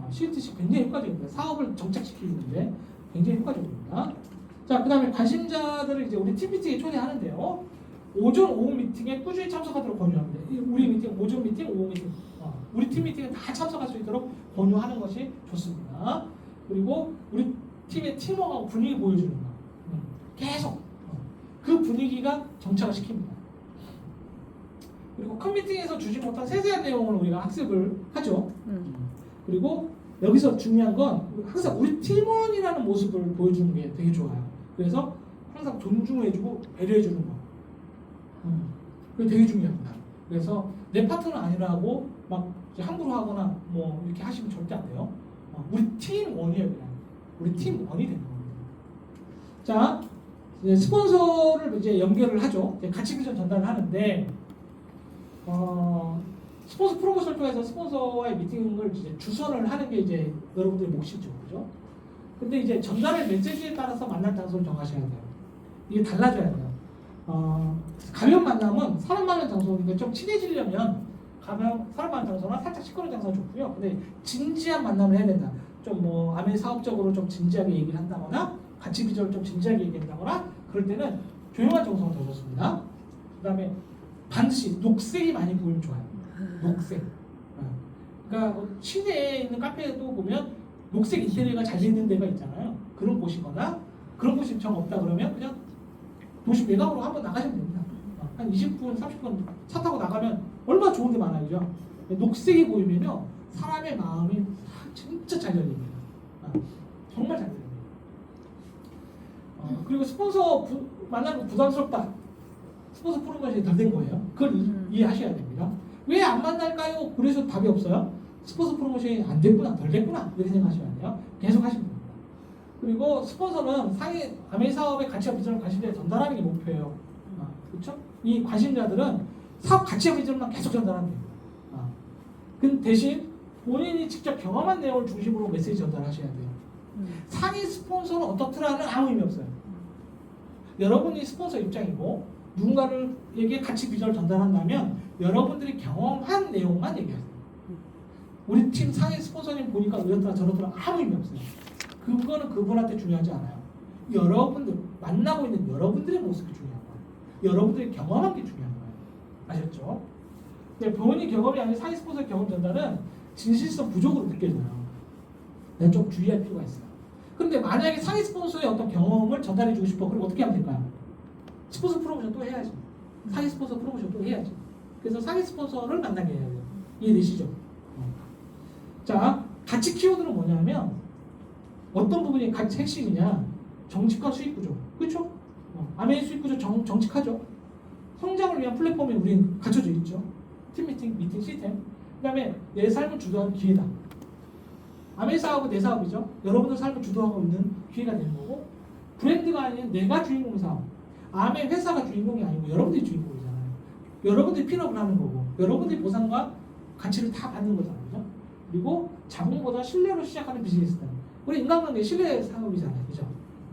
Speaker 1: CTC 굉장히 효과적입니다. 사업을 정착시키는데 굉장히 효과적입니다. 자, 그 다음에 관심자들을 이제 우리 팀 미팅에 초대하는데요. 오전, 오후 미팅에 꾸준히 참석하도록 권유합니다. 우리 미팅, 오전 미팅, 오후 미팅. 우리 팀 미팅에 다 참석할 수 있도록 권유하는 것이 좋습니다. 그리고 우리 팀의 팀워크하고 분위기 보여주는 거. 계속 그 분위기가 정착을 시킵니다. 그리고 큰 미팅에서 주지 못한 세세한 내용을 우리가 학습을 하죠. 그리고 여기서 중요한 건 항상 우리 팀원이라는 모습을 보여주는 게 되게 좋아요. 그래서 항상 존중해주고 배려해주는 거. 그게 되게 중요합니다. 그래서 내 파트너 아니라고 막 함부로 하거나 뭐 이렇게 하시면 절대 안 돼요. 우리 팀원이에요, 그냥. 우리 팀원이 되는 겁니다. 자, 이제 스폰서를 이제 연결을 하죠. 이제 가치 비전 전달을 하는데, 스폰서 프로모션을 통해서 스폰서와의 미팅을 이제 주선을 하는 게 이제 여러분들의 몫이죠, 그죠? 근데 이제 전달의 메시지에 따라서 만날 장소를 정하셔야 돼요. 이게 달라져야 돼요. 가벼운 만남은 사람 많은 장소니까 좀 친해지려면 사람 많은 장소나 살짝 시끄러운 장소가 좋고요. 근데 진지한 만남을 해야 된다. 좀 뭐 아메 사업적으로 좀 진지하게 얘기를 한다거나 가치 비전을 좀 진지하게 얘기한다거나 그럴 때는 조용한 장소가 더 좋습니다. 그다음에 반드시 녹색이 많이 보이면 좋아요. 녹색. 그러니까 시내에 있는 카페에도 보면 녹색 인테리어가 잘 되는 데가 있잖아요. 그런 곳이거나 그런 곳이 정 없다 그러면 그냥 도시 외곽으로 한번 나가시면 됩니다. 한 20분, 30분 차 타고 나가면 얼마나 좋은 데 많아요. 그죠? 녹색이 보이면요. 사람의 마음이 진짜 잘 열립니다. 정말 잘 열립니다. 그리고 스폰서 만나면 부담스럽다. 스폰서 프로모션이 덜 된 거예요. 그걸 이해하셔야 됩니다. 왜 안 만날까요? 그래서 답이 없어요. 스폰서 프로모션이 안 됐구나, 덜 됐구나 이렇게 생각하시면 돼요. 계속 하시면 됩니다. 그리고 스폰서는 상위 아메이 사업의 가치와 비전을 관심자에 전달하는 게 목표예요. 그렇죠? 이 관심자들은 사업 가치와 비전만 계속 전달하면 돼요. 그 대신 본인이 직접 경험한 내용을 중심으로 메시지 전달하셔야 돼요. 상위 스폰서는 어떻더라는 아무 의미 없어요. 여러분이 스폰서 입장이고 누군가에게 가치 비전을 전달한다면 여러분들이 경험한 내용만 얘기하세요. 우리 팀 상위 스폰서님 보니까 이렇더라 저렇더라 아무 의미 없어요. 그거는 그분한테 중요하지 않아요. 여러분들 만나고 있는 여러분들의 모습이 중요한 거예요. 여러분들이 경험한 게 중요한 거예요. 아셨죠? 근데 본인 경험이 아닌 상위 스폰서의 경험 전달은 진실성 부족으로 느껴져요. 내가 좀 주의할 필요가 있어요. 그런데 만약에 상위 스폰서의 어떤 경험을 전달해주고 싶어. 그럼 어떻게 하면 될까요? 스폰서 프로모션 또 해야지. 상위 스폰서 프로모션 또 해야지. 그래서 상위 스폰서를 만나게 해야 돼요. 이해되시죠? 자, 가치 키워드는 뭐냐면 어떤 부분이 가치 핵심이냐? 정직한 수익 구조. 그렇죠? 아메이 수익 구조 정직하죠. 성장을 위한 플랫폼이 우린 갖춰져 있죠. 팀 미팅 시스템. 그 다음에 내 삶을 주도하는 기회다. 아메이 사업은 내 사업이죠. 여러분들 삶을 주도하고 있는 기회가 되는 거고 브랜드가 아닌 내가 주인공 사업. 아메이 회사가 주인공이 아니고 여러분들이 주인공이잖아요. 여러분들이 핀업을 하는 거고 여러분들이 보상과 가치를 다 받는 거잖아요. 그죠? 그리고 자본보다 신뢰로 시작하는 비즈니스다. 우리 인간관계 신뢰 사업이잖아요. 그죠?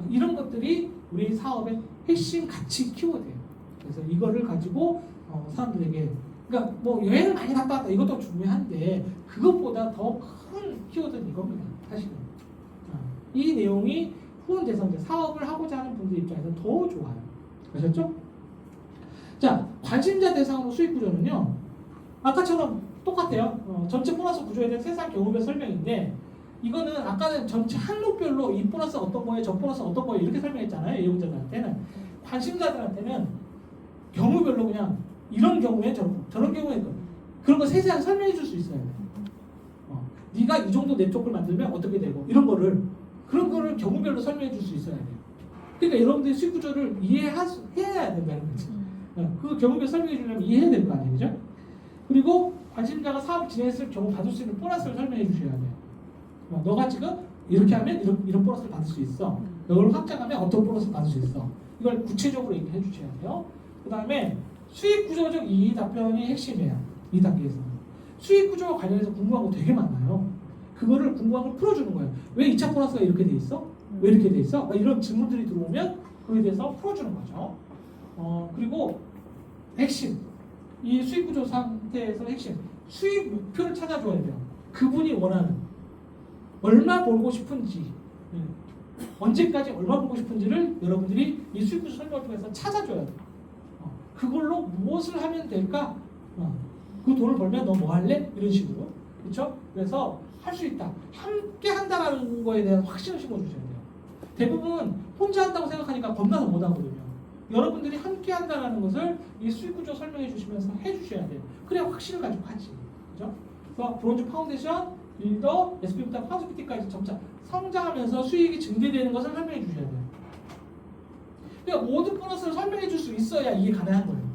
Speaker 1: 이런 것들이 우리 사업의 핵심 가치 키워드예요. 그래서 이거를 가지고 사람들에게 그러니까 뭐 여행을 많이 갔다 왔다 이것도 중요한데 그것보다 더 큰 키워드는 이겁니다. 사실은 이 내용이 후원 대상자 사업을 하고자 하는 분들 입장에서 더 좋아요. 아셨죠? 자, 관심자 대상으로 수익 구조는요. 아까처럼 똑같아요. 전체 보너스 구조에 대한 세상 경우별 설명인데 이거는 아까는 전체 항목별로 이 보너스 어떤 거예요, 저 보너스 어떤 거예요 이렇게 설명했잖아요. 예용자들한테는. 관심자들한테는 경우별로 그냥 이런 경우에 저런 경우에 그런 거 세세하게 설명해 줄 수 있어야 돼. 네가 이 정도 네트워크를 만들면 어떻게 되고 이런 거를 그런 거를 경우별로 설명해 줄 수 있어야 돼요. 그러니까 여러분들이 수익 구조를 이해해야 된다는 거지. 그 경우별 설명해 주려면 이해해야 될 거 아니에요, 그죠? 그리고 관심자가 사업을 진행했을 경우 받을 수 있는 보너스를 설명해 주셔야 돼요. 너가 지금 이렇게 하면 이런 보너스를 받을 수 있어. 이걸 확장하면 어떤 보너스를 받을 수 있어. 이걸 구체적으로 얘기해 주셔야 돼요. 그 다음에 수익 구조적 이의 답변이 핵심이에요. 이 단계에서는. 수익 구조와 관련해서 궁금한 거 되게 많아요. 그거를 궁금한 걸 풀어주는 거예요. 왜 2차 보너스가 이렇게 돼 있어? 왜 이렇게 돼 있어? 이런 질문들이 들어오면 그에 대해서 풀어주는 거죠. 그리고 핵심. 이 수익 구조 상태에서 핵심. 수익 목표를 찾아줘야 돼요. 그분이 원하는. 얼마 벌고 싶은지. 언제까지 얼마 벌고 싶은지를 여러분들이 이 수익 구조 설명을 통해서 찾아줘야 돼요. 그걸로 무엇을 하면 될까? 그 돈을 벌면 너 뭐 할래? 이런 식으로. 그렇죠? 그래서 할 수 있다. 함께 한다는 거에 대한 확신을 심어주셔야 돼요. 대부분 혼자 한다고 생각하니까 겁나서 못 하거든요. 여러분들이 함께 한다는 것을 이 수익 구조 설명해 주시면서 해주셔야 돼요. 그래야 확신을 가지고 하지. 그죠? 그래서 브론즈 파운데이션, 빌더, SP부터 파우스피티까지 점차 성장하면서 수익이 증대되는 것을 설명해 주셔야 돼요. 그러니까 모든 보너스를 설명해 줄 수 있어야 이게 가능한 거예요.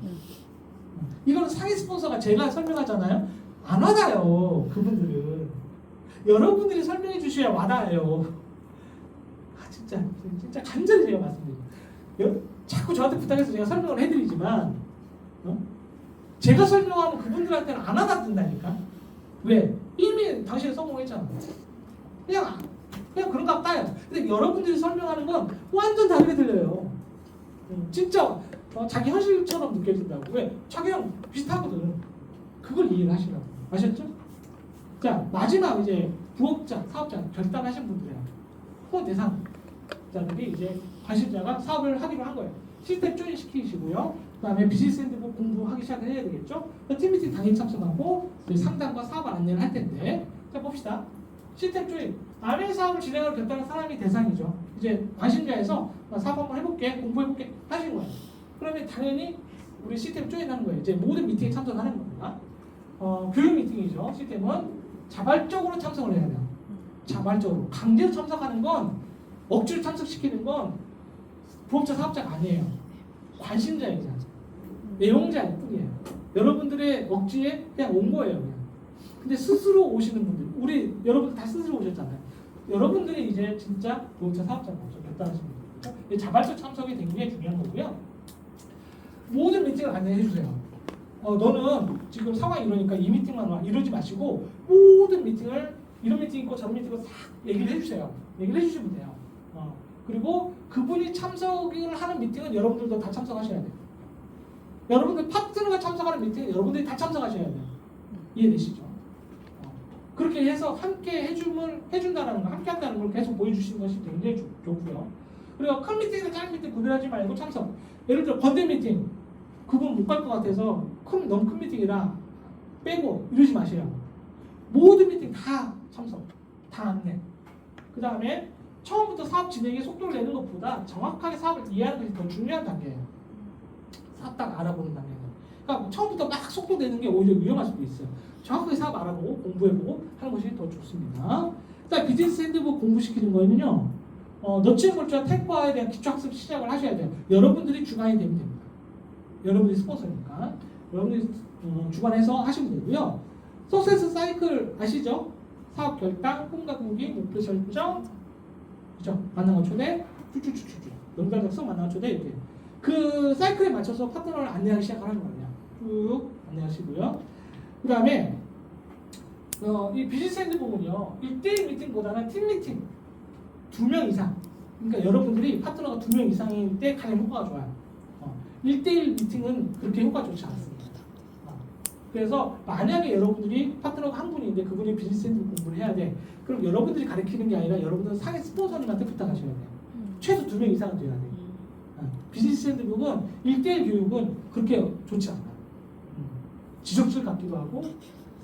Speaker 1: 이거는 상위 스폰서가 제가 설명하잖아요. 안 와닿아요. 그분들은. 여러분들이 설명해 주셔야 와닿아요. 진짜 간절히 제가 말씀드려요. 자꾸 저한테 부탁해서 제가 설명을 해드리지만 제가 설명하면 그분들한테는 안 와닿는다니까. 왜? 이미 당신이 성공했잖아. 그냥 그런가 봐요. 근데 여러분들이 설명하는 건 완전 다르게 들려요. 진짜 자기 현실처럼 느껴진다고. 왜? 자기랑 비슷하거든. 그걸 이해를 하시라고. 아셨죠? 자, 마지막 이제 부업자, 사업자 결단하신 분들이야. 후원 대상자들이 이제 관심자가 사업을 하기로 한 거예요. 시스템 조인 시키시고요. 그다음에 비즈니스 핸드북 공부하기 시작을 해야 되겠죠. 팀미팅 당일 참석하고 상담과 사업 안내를 할 텐데, 자 봅시다. 시스템 조인. 아메이 사업을 진행하러 결단한 사람이 대상이죠. 이제 관심자에서 사업 한번 해볼게, 공부해볼게 하신 거예요. 그러면 당연히 우리 시스템 조인하는 거예요. 이제 모든 미팅에 참석하는 겁니다. 교육 미팅이죠. 시스템은 자발적으로 참석을 해야 돼요. 자발적으로. 강제로 참석하는 건, 억지로 참석시키는 건 부업자 사업자가 아니에요. 관심자이자 내용자일 뿐이에요. 여러분들의 억지에 그냥 온 거예요. 그냥. 근데 스스로 오시는 분들, 여러분들 다 스스로 오셨잖아요. 여러분들이 이제 진짜 부업자 사업자가 오셨다는 거죠. 자발적 참석이 굉장히 중요한 거고요. 모든 미팅을 안내해 주세요. 너는 지금 상황이 이러니까 이 미팅만 와. 이러지 마시고 모든 미팅을, 이런 미팅 있고 저런 미팅 있고 싹 얘기를 해주세요. 얘기를 해주시면 돼요. 그리고 그분이 참석을 하는 미팅은 여러분들도 다 참석하셔야 돼요. 여러분들 파트너가 참석하는 미팅은 여러분들이 다 참석하셔야 돼요. 이해되시죠? 그렇게 해서 함께 해준다는 거, 함께 한다는 걸 계속 보여주시는 것이 굉장히 좋고요. 그리고 큰 미팅이나 작은 미팅 구별하지 말고 참석. 예를 들어 번대 미팅, 그분 못 갈 것 같아서 너무 큰 미팅이라 빼고 이러지 마세요. 모든 미팅 다 참석, 다 안내. 그 다음에 처음부터 사업 진행에 속도를 내는 것보다 정확하게 사업을 이해하는 것이 더 중요한 단계예요. 사업 딱 알아보는 단계는. 그러니까 처음부터 막 속도 내는 게 오히려 위험할 수도 있어요. 정확하게 사업 알아보고 공부해보고 하는 것이 더 좋습니다. 일단 비즈니스 핸드북 공부시키는 거는요, 너치 몰주와 테크화에 대한 기초학습 시작을 하셔야 돼요. 여러분들이 주관이 되면 됩니다. 여러분들이 스폰서니까 여러분들이 주관해서 하시면 되고요. 석세스 사이클 아시죠? 사업 결단, 꿈과 꾸기, 목표 설정, 그죠? 만남과 초대, 추추추추추, 명단 작성, 만남과 초대 이렇게. 그 사이클에 맞춰서 파트너를 안내하기 시작하는 거예요. 쭉 안내하시고요. 그 다음에 이 비즈니스 핸드북은요 1대1 미팅보다는 팀 미팅 2명 이상, 그러니까 여러분들이 파트너가 2명 이상일 때 가장 효과가 좋아요. 1대1 미팅은 그렇게 효과가 좋지 않습니다. 그래서 만약에 여러분들이 파트너가 한 분인데 그분이 비즈니스 핸드북 공부를 해야 돼, 그럼 여러분들이 가르치는 게 아니라 여러분들은 상위 스폰서님한테 부탁하셔야 돼요. 최소 2명 이상은 돼야 돼요. 비즈니스 핸드북은 1대1 교육은 그렇게 좋지 않아요. 지적질 같기도 하고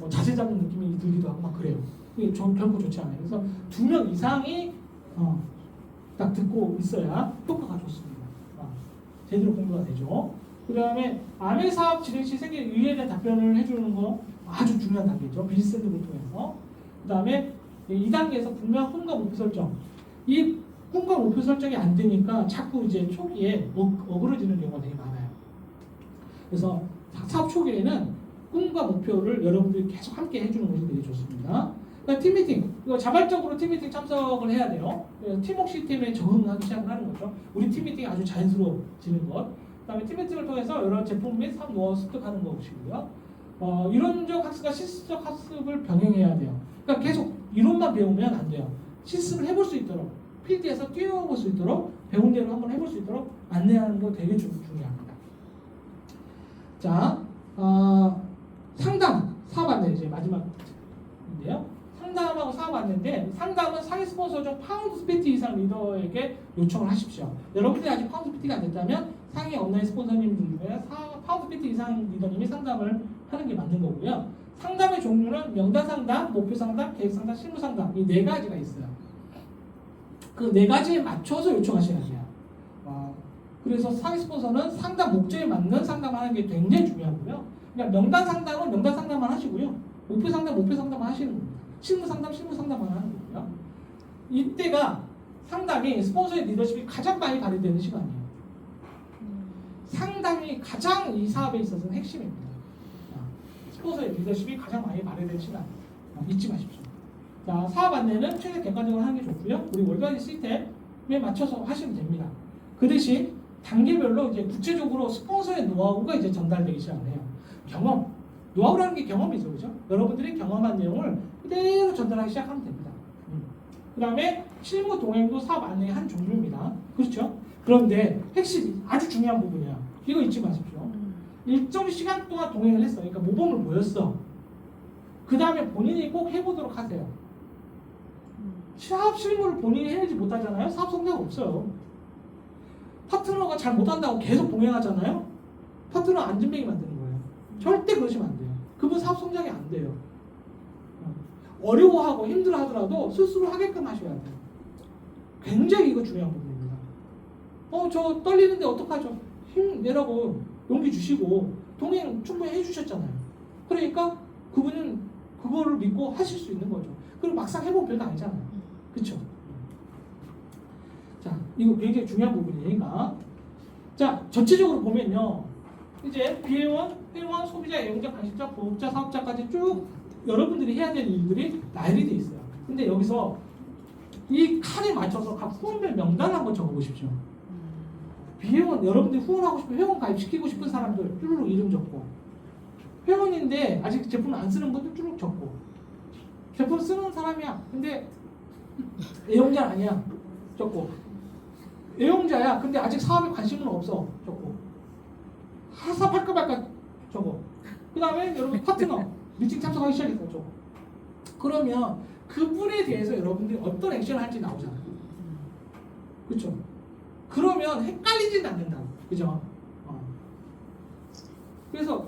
Speaker 1: 자세 잡는 느낌이 들기도 하고 막 그래요. 이게 결코 좋지 않아요. 그래서 2명 이상이 딱 듣고 있어야 효과가 좋습니다. 제대로 공부가 되죠. 그 다음에 아메 사업 진행 시 생긴 의의에 대한 답변을 해주는 거 아주 중요한 단계죠. 비즈니스 핸드북을 통해서. 그 다음에 2단계에서 분명한 꿈과 목표 설정. 이 꿈과 목표 설정이 안 되니까 자꾸 이제 초기에 어그러지는 경우가 되게 많아요. 그래서 사업 초기에는 꿈과 목표를 여러분들이 계속 함께 해주는 것이 되게 좋습니다. 그러니까 팀미팅, 이거 자발적으로 팀미팅 참석을 해워야 돼요. 팀워크 시스템에 적응하기 시작을 하는 거죠. 우리 팀미팅이 아주 자연스러워지는 것. 그 다음에 팀미팅을 통해서 여러 제품 및 사업 노하우 습득하는 것이고요. 이론적 학습과 실습적 학습을 병행해야 돼요. 그러니까 계속 이론만 배우면 안 돼요. 실습을 해볼 수 있도록, 필드에서 뛰어볼 수 있도록, 배운 대로 한번 해볼 수 있도록 안내하는 거 되게 중요합니다. 자, 상담, 사업 안내 이제 마지막인데요. 상담하고 사업 안내인데, 상담은 상위 스폰서 중 파운드 스피티 이상 리더에게 요청을 하십시오. 여러분들이 아직 파운드 스피티가 안 됐다면 상위 업라인 스폰서님들 중에 파운드 스피티 이상 리더님이 상담을 하는 게 맞는 거고요. 상담의 종류는 명단 상담, 목표 상담, 계획 상담, 실무 상담, 이 4가지가 있어요. 그 4가지에 맞춰서 요청하셔야 돼요. 그래서 상위 스폰서는 상담 목적에 맞는 상담하는 게 굉장히 중요하고요. 그러니까 명단 상담은 명단 상담만 하시고요. 목표 상담만 하시는 겁니다. 실무 상담만 하는 거고요. 이때가 상담이 스폰서의 리더십이 가장 많이 발휘되는 시간이에요. 상담이 가장 이 사업에 있어서는 핵심입니다. 스폰서의 리더십이 가장 많이 발휘되는 시간. 잊지 마십시오. 자, 사업 안내는 최대 객관적으로 하는 게 좋고요. 우리 월가지 시스템에 맞춰서 하시면 됩니다. 그 대신 단계별로 이제 구체적으로 스폰서의 노하우가 이제 전달되기 시작을 해요. 경험, 노하우라는 게 경험이죠, 그죠? 여러분들이 경험한 내용을 그대로 전달하기 시작하면 됩니다. 그 다음에 실무 동행도 사업 안내의 한 종류입니다. 그렇죠? 그런데 핵심, 아주 중요한 부분이야. 이거 잊지 마십시오. 일정 시간 동안 동행을 했어. 그러니까 모범을 보였어. 그 다음에 본인이 꼭 해보도록 하세요. 사업 실무를 본인이 해내지 못하잖아요. 사업 성장 없어요. 파트너가 잘 못한다고 계속 동행하잖아요. 파트너 안진뱅이 만드는 거예요. 절대 그러시면 안 돼요. 그분 사업 성장이 안 돼요. 어려워하고 힘들어하더라도 스스로 하게끔 하셔야 돼요. 굉장히 이거 중요한 부분입니다. 저 떨리는데 어떡하죠? 힘내라고 용기 주시고 동행 충분히 해주셨잖아요. 그러니까 그분 그거를 믿고 하실 수 있는 거죠. 그리고 막상 해보면 별거 아니잖아요. 그렇죠? 자, 이거 굉장히 중요한 부분이니까. 자, 전체적으로 보면요. 이제 비회원, 회원, 소비자, 애용자, 관심자, 보호자, 사업자까지 쭉 여러분들이 해야 될 일들이 나열이 돼 있어요. 근데 여기서 이 칸에 맞춰서 각 후원별 명단을 한번 적어보십시오. 비회원, 여러분들이 후원하고 싶은 회원 가입시키고 싶은 사람들 쭈루룩 이름 적고, 회원인데 아직 제품을 안 쓰는 분들 쭈루룩 적고, 제품 쓰는 사람이야. 근데 애용자 아니야. 적고, 애용자야. 근데 아직 사업에 관심은 없어. 적고, 사업할까 말까 적어. 그 다음에 여러분 파트너 미팅 참석하기 시작했어. 적고. 그러면 그분에 대해서 여러분들이 어떤 액션을 할지 나오잖아요. 그렇죠? 그러면 헷갈리진 않는다. 그죠? 그래서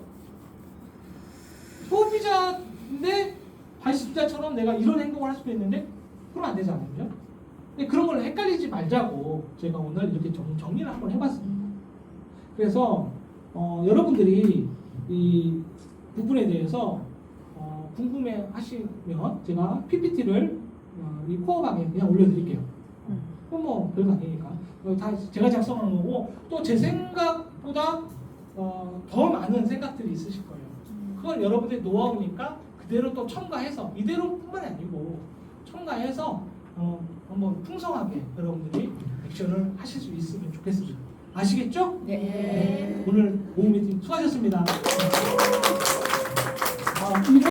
Speaker 1: 소비자인데 관심자처럼 내가 이런 행동을 할 수도 있는데 그러면 안 되잖아요. 그죠? 근데 그런 걸 헷갈리지 말자고 제가 오늘 이렇게 정리를 한번 해봤습니다. 그래서 여러분들이 이 부분에 대해서 궁금해 하시면 제가 PPT를 이 코어방에 그냥 올려드릴게요. 그럼 뭐 별거 아니니까. 다 제가 작성한 거고 또 제 생각보다 더 많은 생각들이 있으실 거예요. 그건 여러분들의 노하우니까 그대로 또 첨가해서 이대로뿐만이 아니고 첨가해서 한번 풍성하게 여러분들이 액션을 하실 수 있으면 좋겠습니다. 아시겠죠?
Speaker 2: 네.
Speaker 1: 오늘 오후 미팅 수고하셨습니다.